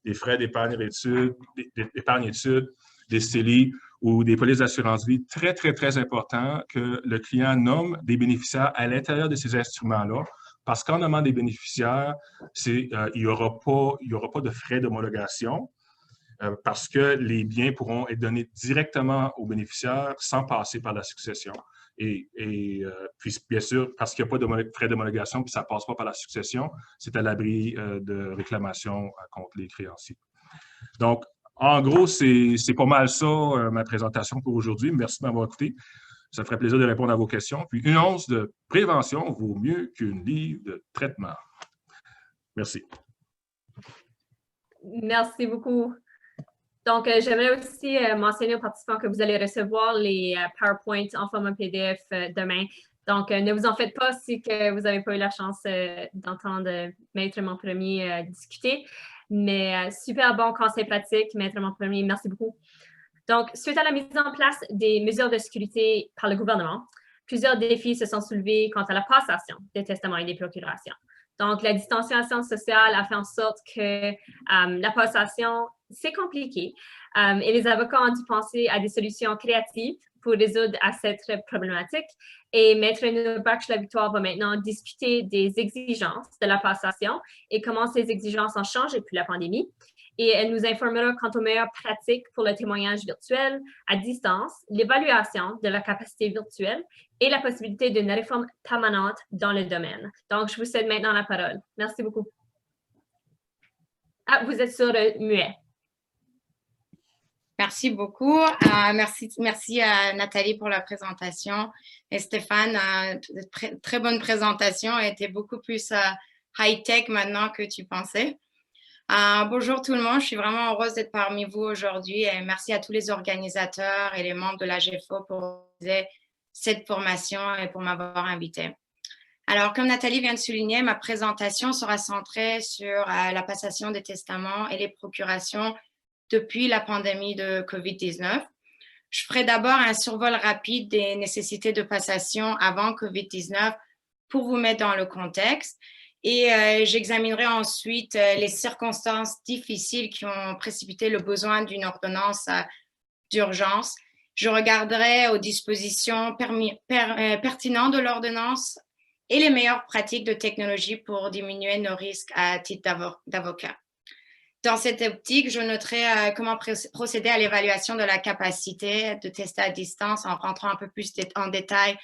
des frais d'épargne-études, des CELI ou des polices d'assurance-vie, très, très, très important que le client nomme des bénéficiaires à l'intérieur de ces instruments-là, parce qu'en nommant des bénéficiaires, il n'y aura pas de frais d'homologation, parce que les biens pourront être donnés directement aux bénéficiaires sans passer par la succession. Et puis, bien sûr, parce qu'il n'y a pas de frais d'homologation, puis ça ne passe pas par la succession, c'est à l'abri de réclamation contre les créanciers. Donc, en gros, c'est pas mal ça, ma présentation pour aujourd'hui. Merci de m'avoir écouté. Ça me ferait plaisir de répondre à vos questions. Puis, une once de prévention vaut mieux qu'une livre de traitement. Merci. Merci beaucoup. Donc, j'aimerais aussi mentionner aux participants que vous allez recevoir les PowerPoint en format PDF demain. Donc, ne vous en faites pas si que vous n'avez pas eu la chance d'entendre Maître Montpremier discuter. Mais super bon conseil pratique, Maître Montpremier, merci beaucoup. Donc, suite à la mise en place des mesures de sécurité par le gouvernement, plusieurs défis se sont soulevés quant à la passation des testaments et des procurations. Donc, la distanciation sociale a fait en sorte que la passation, c'est compliqué et les avocats ont dû penser à des solutions créatives pour résoudre à cette problématique. Et Maître Neubach-Lavictoire va maintenant discuter des exigences de la passation et comment ces exigences ont changé depuis la pandémie. Et elle nous informera quant aux meilleures pratiques pour le témoignage virtuel à distance, l'évaluation de la capacité virtuelle et la possibilité d'une réforme permanente dans le domaine. Donc, je vous cède maintenant la parole. Merci beaucoup. Ah, vous êtes sur muet. Merci beaucoup. Merci à Nathalie pour la présentation. Et Stéphane, très bonne présentation. Elle était beaucoup plus high-tech maintenant que tu pensais. Bonjour tout le monde, je suis vraiment heureuse d'être parmi vous aujourd'hui et merci à tous les organisateurs et les membres de l'AGFO pour cette formation et pour m'avoir invité. Alors, comme Nathalie vient de souligner, ma présentation sera centrée sur la passation des testaments et les procurations depuis la pandémie de COVID-19. Je ferai d'abord un survol rapide des nécessités de passation avant COVID-19 pour vous mettre dans le contexte. Et j'examinerai ensuite les circonstances difficiles qui ont précipité le besoin d'une ordonnance d'urgence. Je regarderai aux dispositions pertinentes de l'ordonnance et les meilleures pratiques de technologie pour diminuer nos risques à titre d'avocat. Dans cette optique, je noterai comment procéder à l'évaluation de la capacité de tester à distance en rentrant un peu plus en détail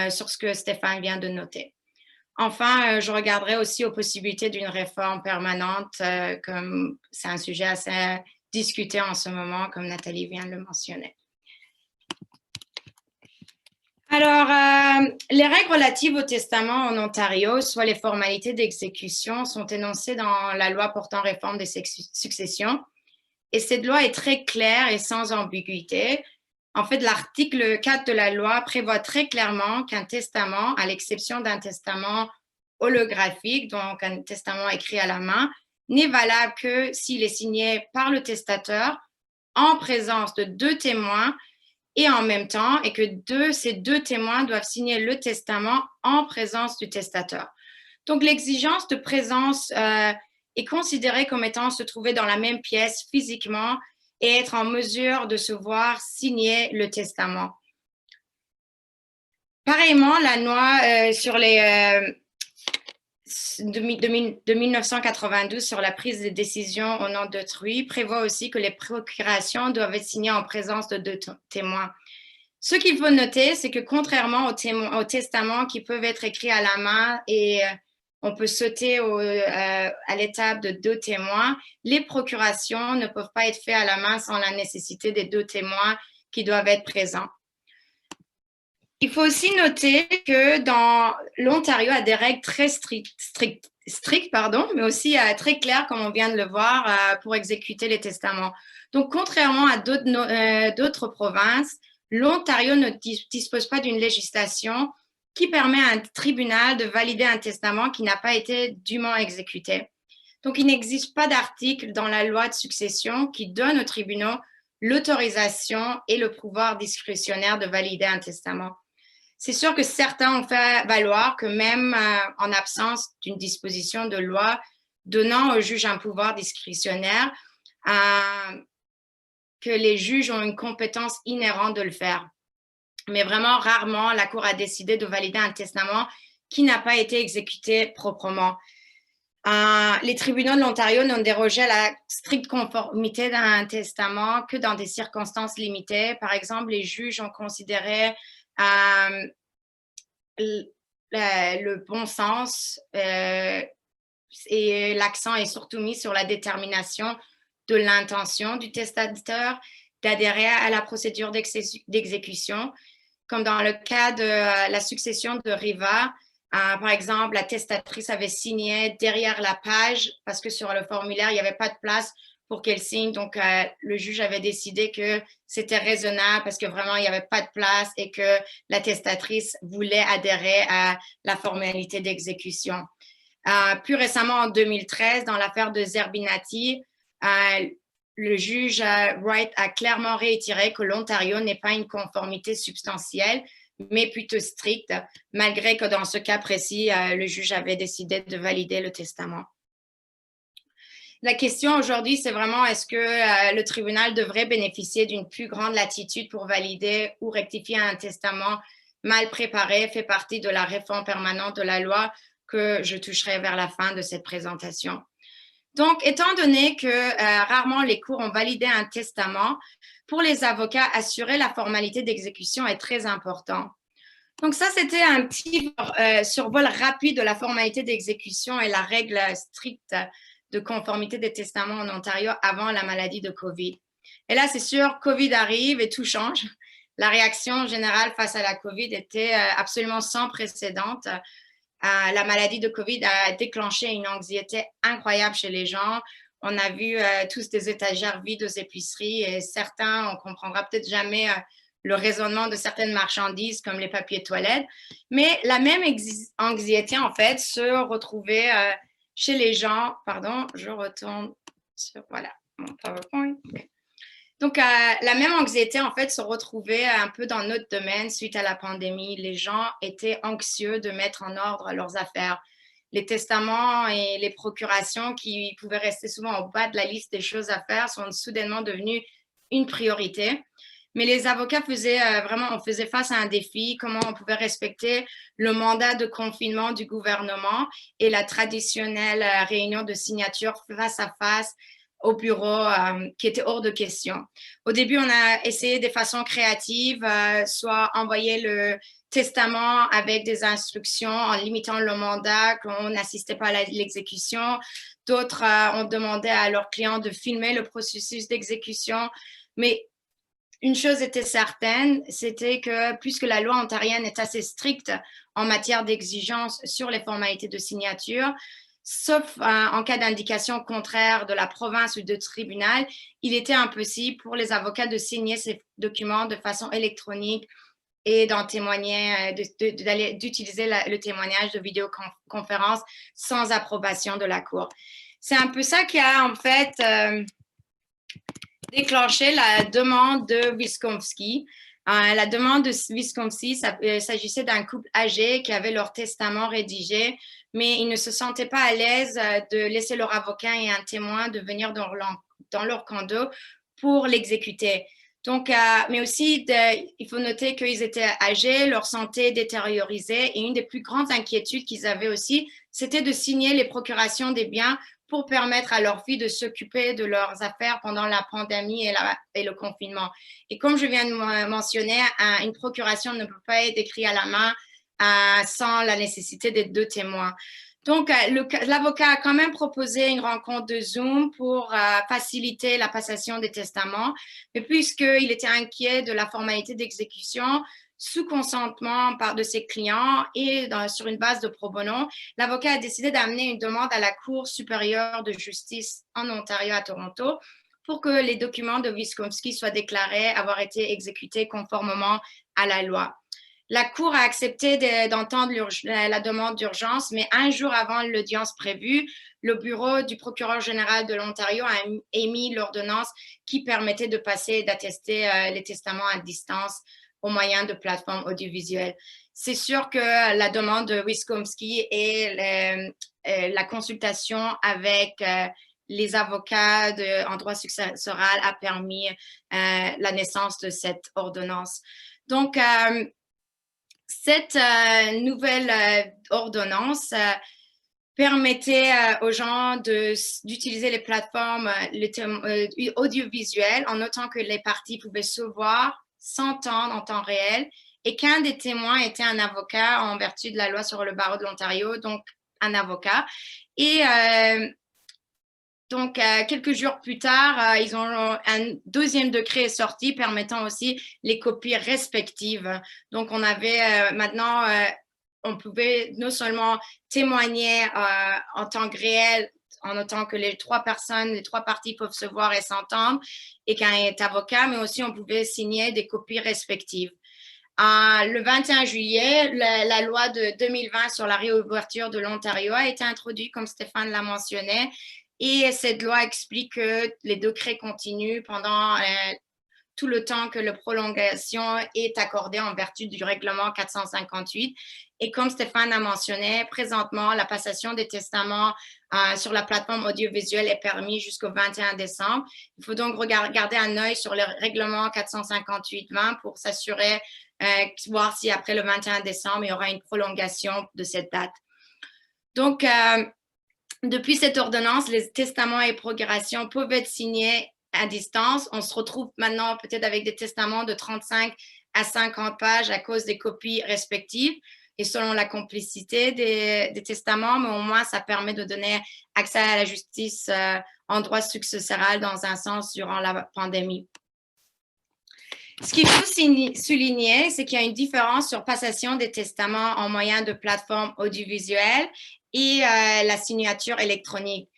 sur ce que Stéphane vient de noter. Enfin, je regarderai aussi aux possibilités d'une réforme permanente, comme c'est un sujet assez discuter en ce moment, comme Nathalie vient de le mentionner. Alors, les règles relatives au testament en Ontario, soit les formalités d'exécution, sont énoncées dans la loi portant réforme des successions. Et cette loi est très claire et sans ambiguïté. En fait, l'article 4 de la loi prévoit très clairement qu'un testament, à l'exception d'un testament holographique, donc un testament écrit à la main, n'est valable que s'il est signé par le testateur en présence de 2 témoins et en même temps, et que ces deux témoins doivent signer le testament en présence du testateur. Donc, l'exigence de présence est considérée comme étant se trouver dans la même pièce physiquement et être en mesure de se voir signer le testament. Pareillement, la loi sur de 1992 sur la prise de décision au nom d'autrui prévoit aussi que les procurations doivent être signées en présence de 2 témoins. Ce qu'il faut noter, c'est que contrairement aux testaments qui peuvent être écrits à la main et on peut sauter à l'étape de 2 témoins, les procurations ne peuvent pas être faites à la main sans la nécessité des 2 témoins qui doivent être présents. Il faut aussi noter que dans l'Ontario a des règles très strictes, mais aussi très claires, comme on vient de le voir, pour exécuter les testaments. Donc, contrairement à d'autres provinces, l'Ontario ne dispose pas d'une législation qui permet à un tribunal de valider un testament qui n'a pas été dûment exécuté. Donc, il n'existe pas d'article dans la loi de succession qui donne aux tribunaux l'autorisation et le pouvoir discrétionnaire de valider un testament. C'est sûr que certains ont fait valoir que même en absence d'une disposition de loi donnant au juge un pouvoir discrétionnaire, que les juges ont une compétence inhérente de le faire. Mais vraiment, rarement, la Cour a décidé de valider un testament qui n'a pas été exécuté proprement. Les tribunaux de l'Ontario n'ont dérogé à la stricte conformité d'un testament que dans des circonstances limitées. Par exemple, les juges ont considéré le bon sens et l'accent est surtout mis sur la détermination de l'intention du testateur d'adhérer à la procédure d'exécution, comme dans le cas de la succession de Riva. Par exemple, la testatrice avait signé derrière la page parce que sur le formulaire, il n'y avait pas de place pour qu'elle signe. Donc, le juge avait décidé que c'était raisonnable parce que vraiment, il n'y avait pas de place et que la testatrice voulait adhérer à la formalité d'exécution. Plus récemment, en 2013, dans l'affaire de Zerbinati, le juge Wright a clairement réitéré que l'Ontario n'est pas une conformité substantielle, mais plutôt stricte, malgré que dans ce cas précis, le juge avait décidé de valider le testament. La question aujourd'hui, c'est vraiment est-ce que le tribunal devrait bénéficier d'une plus grande latitude pour valider ou rectifier un testament mal préparé, fait partie de la réforme permanente de la loi que je toucherai vers la fin de cette présentation. Donc, étant donné que rarement les cours ont validé un testament, pour les avocats, assurer la formalité d'exécution est très important. Donc ça, c'était un petit survol rapide de la formalité d'exécution et la règle stricte de conformité des testaments en Ontario avant la maladie de COVID. Et là, c'est sûr, COVID arrive et tout change. La réaction générale face à la COVID était absolument sans précédent. La maladie de COVID a déclenché une anxiété incroyable chez les gens. On a vu tous des étagères vides aux épiceries et certains, on ne comprendra peut-être jamais le raisonnement de certaines marchandises comme les papiers toilettes. Mais la même anxiété, en fait, se retrouvait chez les gens. Pardon, je retourne sur, voilà, mon PowerPoint. Okay. Donc, la même anxiété, en fait, se retrouvait un peu dans notre domaine suite à la pandémie. Les gens étaient anxieux de mettre en ordre leurs affaires. Les testaments et les procurations qui pouvaient rester souvent au bas de la liste des choses à faire sont soudainement devenus une priorité. Mais les avocats on faisait face à un défi, comment on pouvait respecter le mandat de confinement du gouvernement et la traditionnelle réunion de signature face à face au bureau qui était hors de question. Au début, on a essayé de façon créative, soit envoyer le testament avec des instructions en limitant le mandat, qu'on n'assistait pas à l'exécution. D'autres ont demandé à leurs clients de filmer le processus d'exécution. Mais une chose était certaine, c'était que puisque la loi ontarienne est assez stricte en matière d'exigence sur les formalités de signature, sauf en cas d'indication contraire de la province ou de tribunal, il était impossible pour les avocats de signer ces documents de façon électronique et d'en témoigner, d'utiliser le témoignage de vidéoconférence sans approbation de la Cour. C'est un peu ça qui a en fait déclenché la demande de Wisconsin. La demande de Wisconsin, il s'agissait d'un couple âgé qui avait leur testament rédigé, mais ils ne se sentaient pas à l'aise de laisser leur avocat et un témoin de venir dans leur condo pour l'exécuter. Donc, mais aussi, il faut noter qu'ils étaient âgés, leur santé détériorisée, et une des plus grandes inquiétudes qu'ils avaient aussi, c'était de signer les procurations des biens pour permettre à leurs filles de s'occuper de leurs affaires pendant la pandémie et le confinement. Et comme je viens de mentionner, une procuration ne peut pas être écrite à la main sans la nécessité des 2 témoins. Donc, l'avocat a quand même proposé une rencontre de Zoom pour faciliter la passation des testaments. Mais puisqu'il était inquiet de la formalité d'exécution, sous consentement de ses clients et sur une base de pro bono, l'avocat a décidé d'amener une demande à la Cour supérieure de justice en Ontario à Toronto pour que les documents de Wisconsin soient déclarés avoir été exécutés conformément à la loi. La Cour a accepté d'entendre la demande d'urgence, mais un jour avant l'audience prévue, le bureau du procureur général de l'Ontario a émis l'ordonnance qui permettait de passer et d'attester les testaments à distance au moyen de plateformes audiovisuelles. C'est sûr que la demande de Wisconsin et la consultation avec les avocats en droit successoral a permis la naissance de cette ordonnance. Donc, cette nouvelle ordonnance permettait aux gens d'utiliser les plateformes audiovisuelles en notant que les parties pouvaient se voir, s'entendre en temps réel et qu'un des témoins était un avocat en vertu de la loi sur le barreau de l'Ontario, donc un avocat. Et donc, quelques jours plus tard, ils ont un 2e décret sorti permettant aussi les copies respectives. Donc, on avait maintenant, on pouvait non seulement témoigner en temps réel en notant que les 3 parties peuvent se voir et s'entendre et qu'un est avocat, mais aussi on pouvait signer des copies respectives. Le 21 juillet, la loi de 2020 sur la réouverture de l'Ontario a été introduite, comme Stéphane l'a mentionné, et cette loi explique que les décrets continuent pendant tout le temps que la prolongation est accordée en vertu du règlement 458. Et comme Stéphane a mentionné, présentement, la passation des testaments sur la plateforme audiovisuelle est permise jusqu'au 21 décembre. Il faut donc garder un œil sur le règlement 458-20 pour s'assurer, voir si après le 21 décembre, il y aura une prolongation de cette date. Donc, depuis cette ordonnance, les testaments et procurations peuvent être signés à distance. On se retrouve maintenant peut-être avec des testaments de 35 à 50 pages à cause des copies respectives et selon la complicité des testaments, mais au moins ça permet de donner accès à la justice en droit successoral dans un sens durant la pandémie. Ce qu'il faut souligner, c'est qu'il y a une différence sur passation des testaments en moyen de plateforme audiovisuelle et la signature électronique.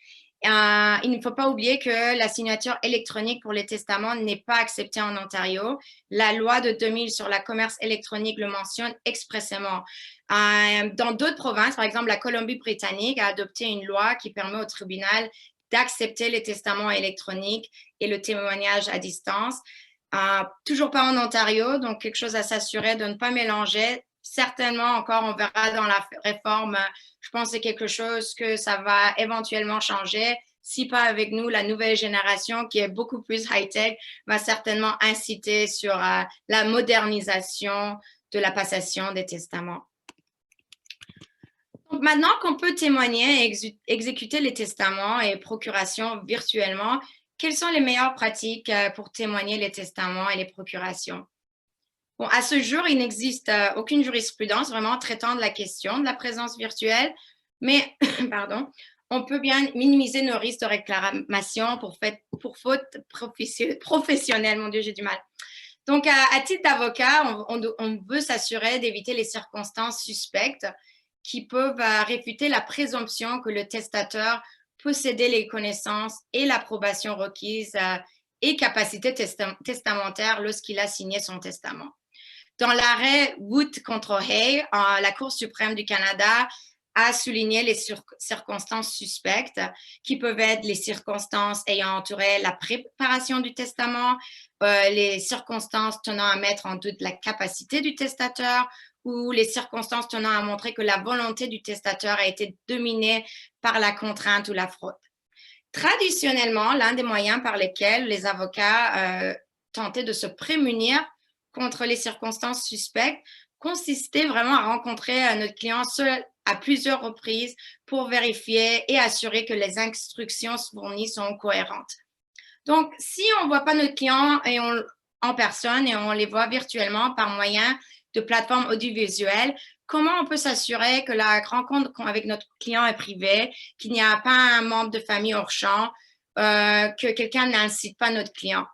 Il ne faut pas oublier que la signature électronique pour les testaments n'est pas acceptée en Ontario. La loi de 2000 sur le commerce électronique le mentionne expressément. Dans d'autres provinces, par exemple la Colombie-Britannique a adopté une loi qui permet au tribunal d'accepter les testaments électroniques et le témoignage à distance. Toujours pas en Ontario, donc quelque chose à s'assurer de ne pas mélanger. Certainement encore, on verra dans la réforme, je pense que c'est quelque chose que ça va éventuellement changer. Si pas avec nous, la nouvelle génération qui est beaucoup plus high-tech va certainement inciter sur la modernisation de la passation des testaments. Donc maintenant qu'on peut témoigner et exécuter les testaments et procurations virtuellement, quelles sont les meilleures pratiques pour témoigner les testaments et les procurations? Bon, à ce jour, il n'existe aucune jurisprudence vraiment traitant de la question de la présence virtuelle, mais on peut bien minimiser nos risques de réclamation pour faute professionnelle. Mon Dieu, j'ai du mal. Donc, à titre d'avocat, on veut s'assurer d'éviter les circonstances suspectes qui peuvent réfuter la présomption que le testateur possédait les connaissances et l'approbation requise et capacité testamentaire lorsqu'il a signé son testament. Dans l'arrêt Wood contre Hay, la Cour suprême du Canada a souligné les circonstances suspectes qui peuvent être les circonstances ayant entouré la préparation du testament, les circonstances tenant à mettre en doute la capacité du testateur ou les circonstances tenant à montrer que la volonté du testateur a été dominée par la contrainte ou la fraude. Traditionnellement, l'un des moyens par lesquels les avocats tentaient de se prémunir contre les circonstances suspectes consistait vraiment à rencontrer notre client seul à plusieurs reprises pour vérifier et assurer que les instructions fournies sont cohérentes. Donc, si on ne voit pas notre client en personne et on les voit virtuellement par moyen de plateformes audiovisuelles, comment on peut s'assurer que la rencontre avec notre client est privée, qu'il n'y a pas un membre de famille hors champ, que quelqu'un n'incite pas notre client?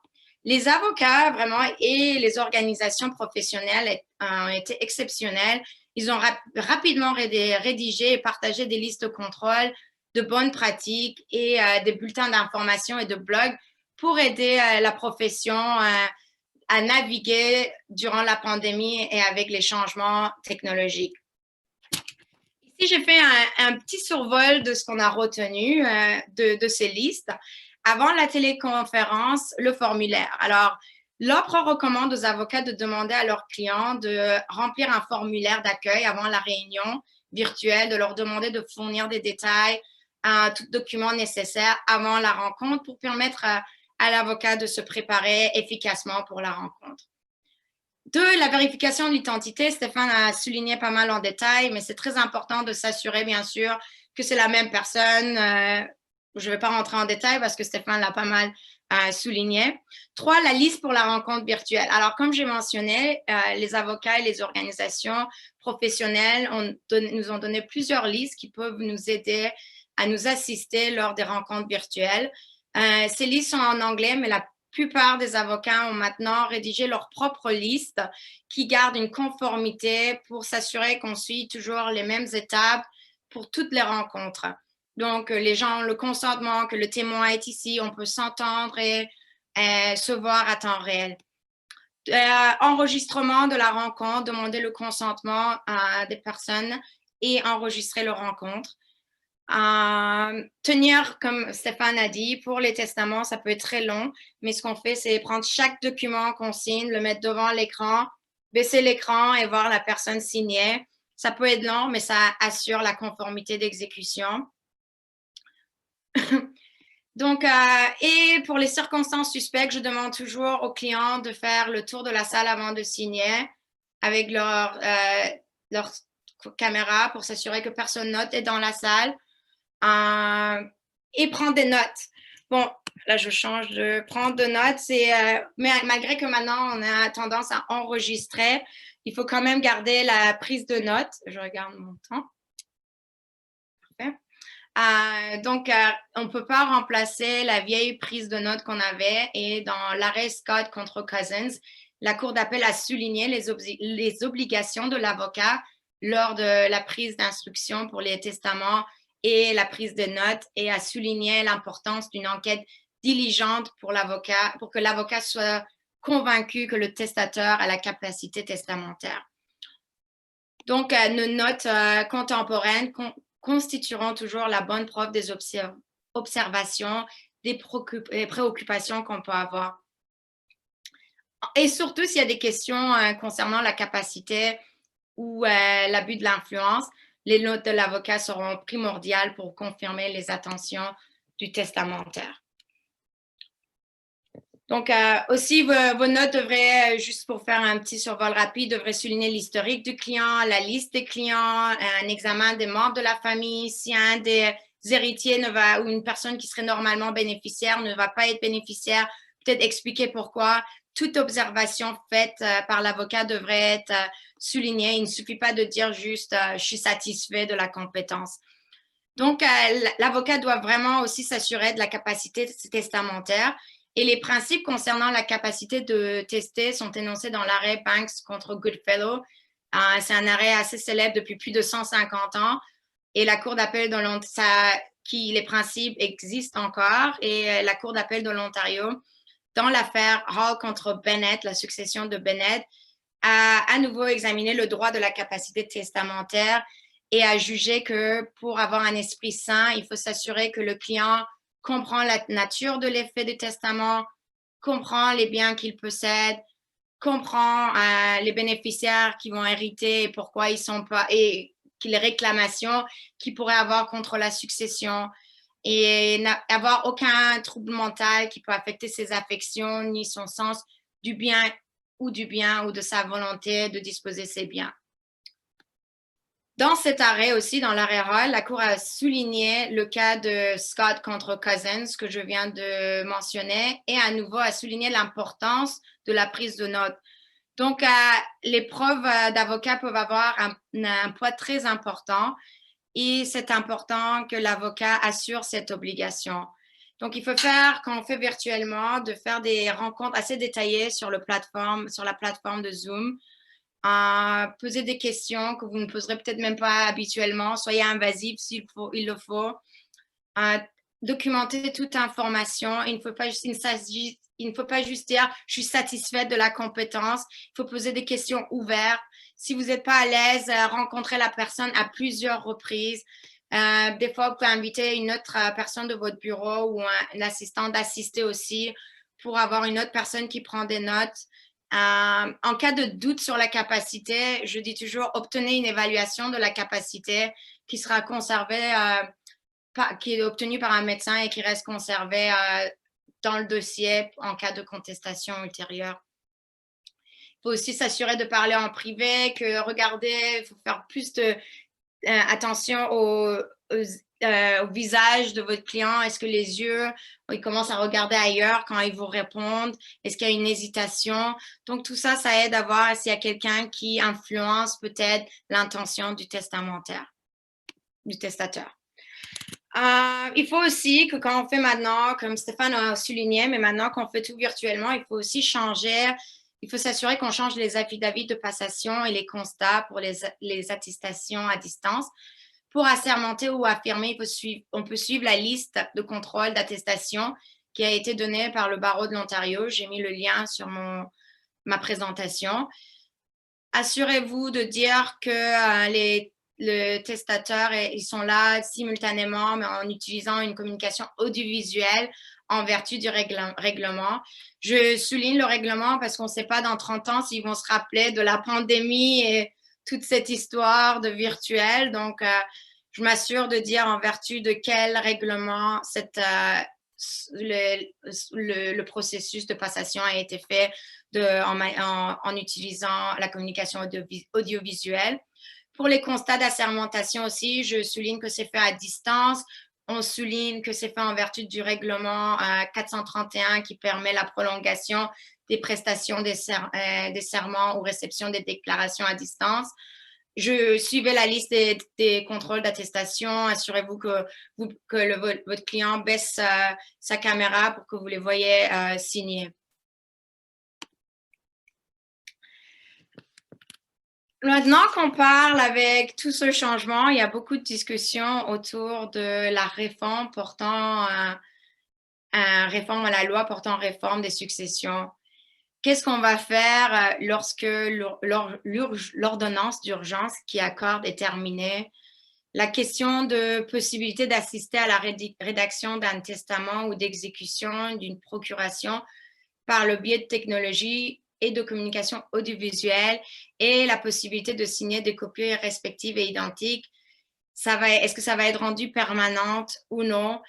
Les avocats, vraiment, et les organisations professionnelles ont été exceptionnels. Ils ont rapidement rédigé et partagé des listes de contrôle, de bonnes pratiques et des bulletins d'information et de blogs pour aider la profession à naviguer durant la pandémie et avec les changements technologiques. Ici, j'ai fait un petit survol de ce qu'on a retenu de ces listes. Avant la téléconférence, le formulaire. Alors, l'offre recommande aux avocats de demander à leurs clients de remplir un formulaire d'accueil avant la réunion virtuelle, de leur demander de fournir des détails, tout document nécessaire avant la rencontre pour permettre à l'avocat de se préparer efficacement pour la rencontre. La vérification de l'identité, Stéphane a souligné pas mal en détail, mais c'est très important de s'assurer, bien sûr, que c'est la même personne. Je ne vais pas rentrer en détail parce que Stéphane l'a pas mal souligné. 3, la liste pour la rencontre virtuelle. Alors, comme j'ai mentionné, les avocats et les organisations professionnelles nous ont donné plusieurs listes qui peuvent nous aider à nous assister lors des rencontres virtuelles. Ces listes sont en anglais, mais la plupart des avocats ont maintenant rédigé leur propre liste qui garde une conformité pour s'assurer qu'on suit toujours les mêmes étapes pour toutes les rencontres. Donc, les gens ont le consentement que le témoin est ici, on peut s'entendre et se voir à temps réel. Enregistrement de la rencontre, demander le consentement à des personnes et enregistrer leur rencontre. Tenir, comme Stéphane a dit, pour les testaments, ça peut être très long, mais ce qu'on fait, c'est prendre chaque document qu'on signe, le mettre devant l'écran, baisser l'écran et voir la personne signer. Ça peut être long, mais ça assure la conformité d'exécution. Donc, et pour les circonstances suspectes, je demande toujours aux clients de faire le tour de la salle avant de signer avec leur caméra pour s'assurer que personne d'autre est dans la salle et prendre des notes. Bon, là, je change de prendre de notes. Mais malgré que maintenant, on a tendance à enregistrer, il faut quand même garder la prise de notes. Je regarde mon temps. Parfait. Donc, on ne peut pas remplacer la vieille prise de notes qu'on avait. Et dans l'arrêt Scott contre Cousins, la Cour d'appel a souligné les obligations de l'avocat lors de la prise d'instruction pour les testaments et la prise de notes et a souligné l'importance d'une enquête diligente pour que l'avocat soit convaincu que le testateur a la capacité testamentaire. Donc, nos notes contemporaines constitueront toujours la bonne preuve des observations, des préoccupations qu'on peut avoir. Et surtout, s'il y a des questions concernant la capacité ou l'abus de l'influence, les notes de l'avocat seront primordiales pour confirmer les intentions du testamentaire. Donc, aussi, vos notes devraient, juste pour faire un petit survol rapide, devraient souligner l'historique du client, la liste des clients, un examen des membres de la famille. Si un des héritiers ou une personne qui serait normalement bénéficiaire ne va pas être bénéficiaire, peut-être expliquer pourquoi. Toute observation faite par l'avocat devrait être soulignée. Il ne suffit pas de dire juste « je suis satisfait de la compétence ». Donc, l'avocat doit vraiment aussi s'assurer de la capacité testamentaire. Et les principes concernant la capacité de tester sont énoncés dans l'arrêt Banks contre Goodfellow. C'est un arrêt assez célèbre depuis plus de 150 ans. Et la Cour d'appel de l'Ontario, les principes existent encore. Et la Cour d'appel de l'Ontario, dans l'affaire Hall contre Bennett, la succession de Bennett, a à nouveau examiné le droit de la capacité testamentaire et a jugé que pour avoir un esprit sain, il faut s'assurer que le client comprend la nature de l'effet du testament, comprend les biens qu'il possède, comprend les bénéficiaires qui vont hériter et pourquoi ils sont pas, et les réclamations qu'ils pourraient avoir contre la succession, et avoir aucun trouble mental qui peut affecter ses affections ni son sens du bien ou de sa volonté de disposer ses biens. Dans cet arrêt aussi, dans l'arrêt Hall, la Cour a souligné le cas de Scott contre Cousins que je viens de mentionner et à nouveau a souligné l'importance de la prise de notes. Donc, les preuves d'avocat peuvent avoir un poids très important et c'est important que l'avocat assure cette obligation. Donc, il faut faire, quand on fait virtuellement, de faire des rencontres assez détaillées sur la plateforme de Zoom, poser des questions que vous ne poserez peut-être même pas habituellement, soyez invasif s'il le faut, documenter toute information. Il ne faut pas juste dire « je suis satisfaite de la compétence ». Il faut poser des questions ouvertes. Si vous n'êtes pas à l'aise, rencontrer la personne à plusieurs reprises. Des fois, vous pouvez inviter une autre personne de votre bureau ou un assistant d'assister aussi pour avoir une autre personne qui prend des notes. En cas de doute sur la capacité, je dis toujours obtenez une évaluation de la capacité qui sera conservée, qui est obtenue par un médecin et qui reste conservée dans le dossier en cas de contestation ultérieure. Il faut aussi s'assurer de parler en privé, il faut faire plus attention au visage de votre client. Est-ce que les yeux, ils commencent à regarder ailleurs quand ils vous répondent? Est-ce qu'il y a une hésitation? Donc, tout ça, ça aide à voir s'il y a quelqu'un qui influence peut-être l'intention du testataire. Il faut aussi que quand on fait maintenant, comme Stéphane a souligné, mais maintenant qu'on fait tout virtuellement, il faut aussi il faut s'assurer qu'on change les affidavits de passation et les constats pour les attestations à distance. Pour assermenter ou affirmer, on peut suivre la liste de contrôle d'attestation qui a été donnée par le barreau de l'Ontario. J'ai mis le lien sur ma présentation. Assurez-vous de dire que le testateur, ils sont là simultanément, mais en utilisant une communication audiovisuelle en vertu du règlement. Je souligne le règlement parce qu'on ne sait pas dans 30 ans s'ils vont se rappeler de la pandémie et toute cette histoire de virtuel. Donc, je m'assure de dire en vertu de quel règlement le processus de passation a été fait en utilisant la communication audiovisuelle. Pour les constats d'assermentation aussi, je souligne que c'est fait à distance. On souligne que c'est fait en vertu du règlement 431 qui permet la prolongation des prestations des serments ou réception des déclarations à distance. Suivez la liste des contrôles d'attestation. Assurez-vous que votre client baisse sa caméra pour que vous les voyez signer. Maintenant qu'on parle avec tout ce changement, il y a beaucoup de discussions autour de la réforme réforme à la loi portant réforme des successions. Qu'est-ce qu'on va faire lorsque l'ordonnance d'urgence qui accorde est terminée? La question de possibilité d'assister à la rédaction d'un testament ou d'exécution d'une procuration par le biais de technologies et de communication audiovisuelle et la possibilité de signer des copies respectives et identiques. Est-ce que ça va être rendu permanente ou non?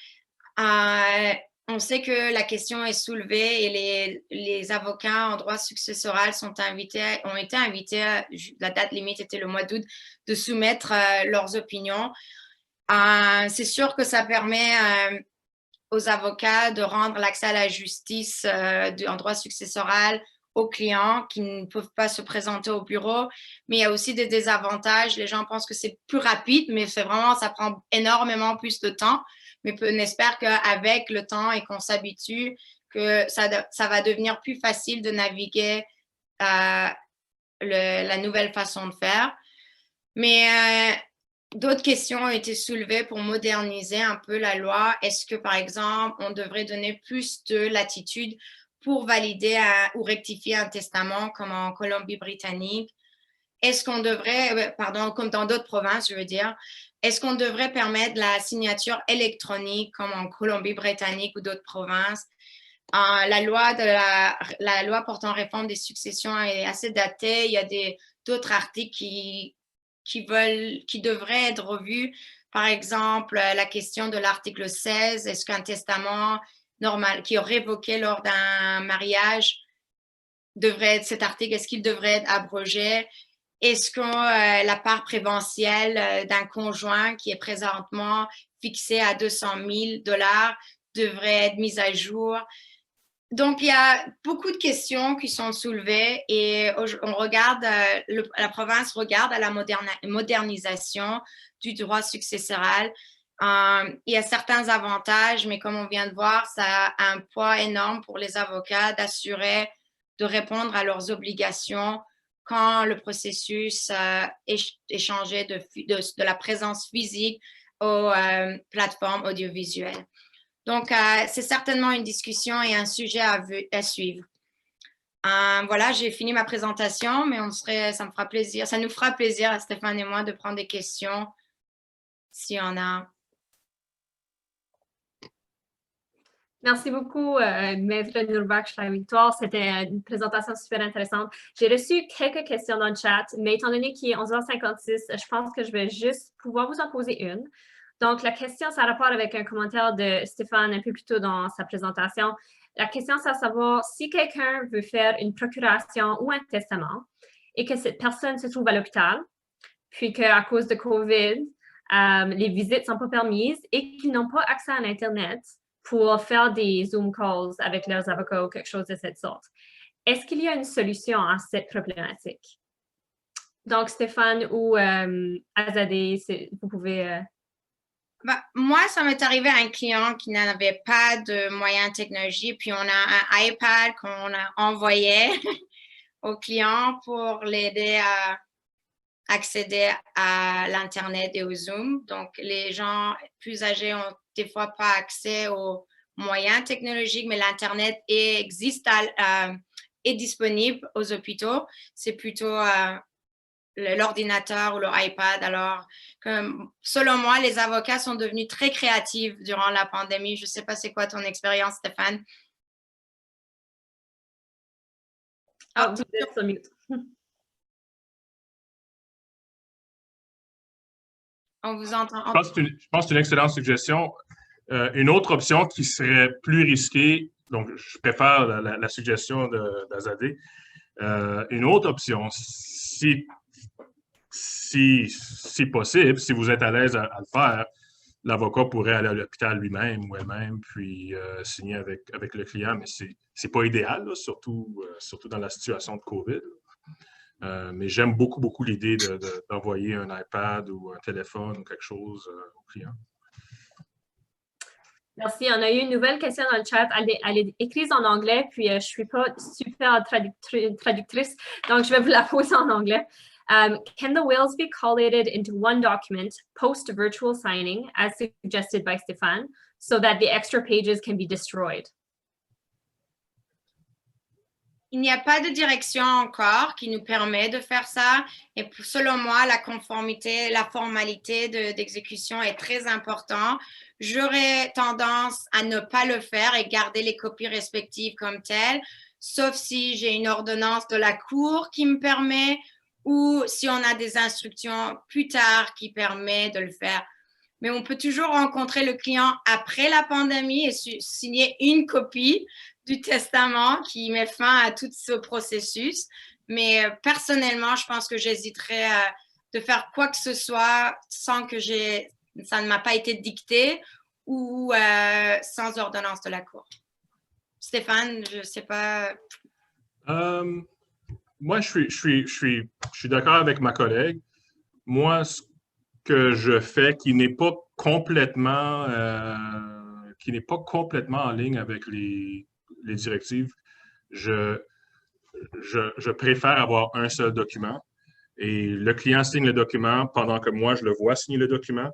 On sait que la question est soulevée et les avocats en droit successoral ont été invités, la date limite était le mois d'août, de soumettre leurs opinions. C'est sûr que ça permet aux avocats de rendre l'accès à la justice en droit successoral aux clients qui ne peuvent pas se présenter au bureau, mais il y a aussi des désavantages. Les gens pensent que c'est plus rapide, mais c'est vraiment, ça prend énormément plus de temps. Mais on espère qu'avec le temps et qu'on s'habitue, que ça va devenir plus facile de naviguer la nouvelle façon de faire. Mais d'autres questions ont été soulevées pour moderniser un peu la loi. Est-ce que, par exemple, on devrait donner plus de latitude pour valider ou rectifier un testament comme en Colombie-Britannique? Est-ce qu'on devrait, pardon, comme dans d'autres provinces, je veux dire, est-ce qu'on devrait permettre la signature électronique comme en Colombie-Britannique ou d'autres provinces? La loi portant réforme des successions est assez datée. Il y a d'autres articles qui devraient être revus. Par exemple, la question de l'article 16, est-ce qu'un testament normal qui est révoqué lors d'un mariage cet article, est-ce qu'il devrait être abrogé? Est-ce que la part préventielle d'un conjoint qui est présentement fixée à 200 000 $ devrait être mise à jour? Donc, il y a beaucoup de questions qui sont soulevées et on regarde, la province regarde à la modernisation du droit successoral. Il y a certains avantages, mais comme on vient de voir, ça a un poids énorme pour les avocats de répondre à leurs obligations quand le processus est changé de la présence physique aux plateformes audiovisuelles. Donc, c'est certainement une discussion et un sujet à suivre. Voilà, j'ai fini ma présentation, mais ça me fera plaisir, ça nous fera plaisir, Stéphane et moi, de prendre des questions s'il y en a. Merci beaucoup, Maître Nurbach, la victoire. C'était une présentation super intéressante. J'ai reçu quelques questions dans le chat, mais étant donné qu'il est 11h56, je pense que je vais juste pouvoir vous en poser une. Donc, la question, ça a rapport avec un commentaire de Stéphane un peu plus tôt dans sa présentation. La question, c'est à savoir si quelqu'un veut faire une procuration ou un testament et que cette personne se trouve à l'hôpital, puis qu'à cause de COVID, les visites ne sont pas permises et qu'ils n'ont pas accès à Internet pour faire des Zoom calls avec leurs avocats ou quelque chose de cette sorte. Est-ce qu'il y a une solution à cette problématique? Donc, Stéphane ou Azadeh, vous pouvez... Moi, ça m'est arrivé à un client qui n'avait pas de moyens technologiques, puis on a un iPad qu'on a envoyé au client pour l'aider à accéder à l'Internet et au Zoom. Donc, les gens plus âgés ont des fois pas accès aux moyens technologiques, mais l'Internet est disponible aux hôpitaux. C'est plutôt l'ordinateur ou le iPad. Alors, selon moi, les avocats sont devenus très créatifs durant la pandémie. Je ne sais pas c'est quoi ton expérience, Stéphane. vous êtes sur mute. On vous entend. Je pense que c'est une excellente suggestion. Une autre option qui serait plus risquée, donc je préfère la suggestion d'Azadeh. Une autre option, si possible, si vous êtes à l'aise à le faire, l'avocat pourrait aller à l'hôpital lui-même ou elle-même, puis signer avec le client, mais c'est pas idéal, là, surtout dans la situation de COVID. Mais j'aime beaucoup l'idée d'envoyer un iPad ou un téléphone ou quelque chose au client. Merci. On a eu une nouvelle question dans le chat. Elle est écrite en anglais, puis je ne suis pas super traductrice, donc je vais vous la poser en anglais. Can the wills be collated into one document post-virtual signing, as suggested by Stéphane, so that the extra pages can be destroyed? Il n'y a pas de direction encore qui nous permet de faire ça. Et selon moi, la formalité d'exécution est très importante. J'aurais tendance à ne pas le faire et garder les copies respectives comme telles, sauf si j'ai une ordonnance de la Cour qui me permet ou si on a des instructions plus tard qui permettent de le faire. Mais on peut toujours rencontrer le client après la pandémie et signer une copie du testament qui met fin à tout ce processus. Mais personnellement, je pense que j'hésiterais de faire quoi que ce soit sans que ça ne m'a pas été dicté ou sans ordonnance de la Cour. Stéphane, je ne sais pas. Moi, je suis d'accord avec ma collègue. Moi, ce que je fais qui n'est pas complètement en ligne avec les directives, je préfère avoir un seul document et le client signe le document pendant que moi, je le vois signer le document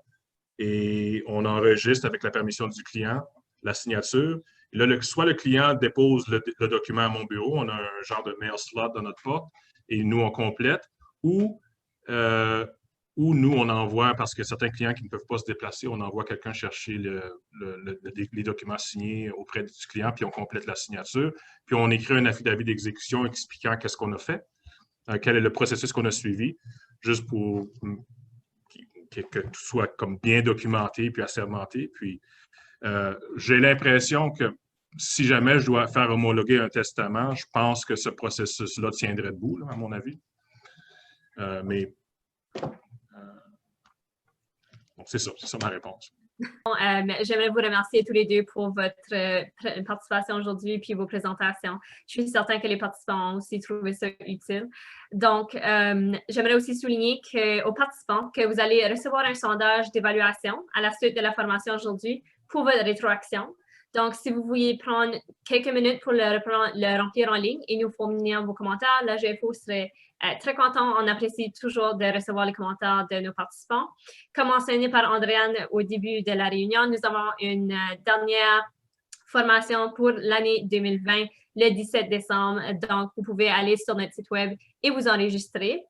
et on enregistre avec la permission du client la signature. Et là, soit le client dépose le document à mon bureau, on a un genre de mail slot dans notre porte et nous, on complète, ou nous, on envoie, parce que certains clients qui ne peuvent pas se déplacer, on envoie quelqu'un chercher les documents signés auprès du client, puis on complète la signature, puis on écrit un affidavit d'exécution expliquant qu'est-ce qu'on a fait, quel est le processus qu'on a suivi, juste pour que tout soit comme bien documenté puis assermenté. Puis, j'ai l'impression que si jamais je dois faire homologuer un testament, je pense que ce processus-là tiendrait debout, là, à mon avis. Mais c'est ça ma réponse. J'aimerais vous remercier tous les deux pour votre participation aujourd'hui puis vos présentations. Je suis certaine que les participants ont aussi trouvé ça utile. Donc, j'aimerais aussi souligner aux participants que vous allez recevoir un sondage d'évaluation à la suite de la formation aujourd'hui pour votre rétroaction. Donc, si vous vouliez prendre quelques minutes pour le remplir en ligne et nous fournir vos commentaires, la GFO serait très content. On apprécie toujours de recevoir les commentaires de nos participants. Comme mentionné par Andréane au début de la réunion, nous avons une dernière formation pour l'année 2020, le 17 décembre. Donc, vous pouvez aller sur notre site web et vous enregistrer.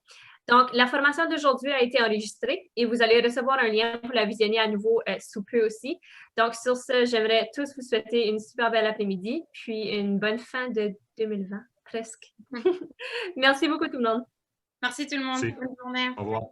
Donc, la formation d'aujourd'hui a été enregistrée et vous allez recevoir un lien pour la visionner à nouveau sous peu aussi. Donc, sur ce, j'aimerais tous vous souhaiter une super belle après-midi puis une bonne fin de 2020, presque. Merci beaucoup tout le monde. Merci tout le monde. Merci. Bonne journée. Au revoir.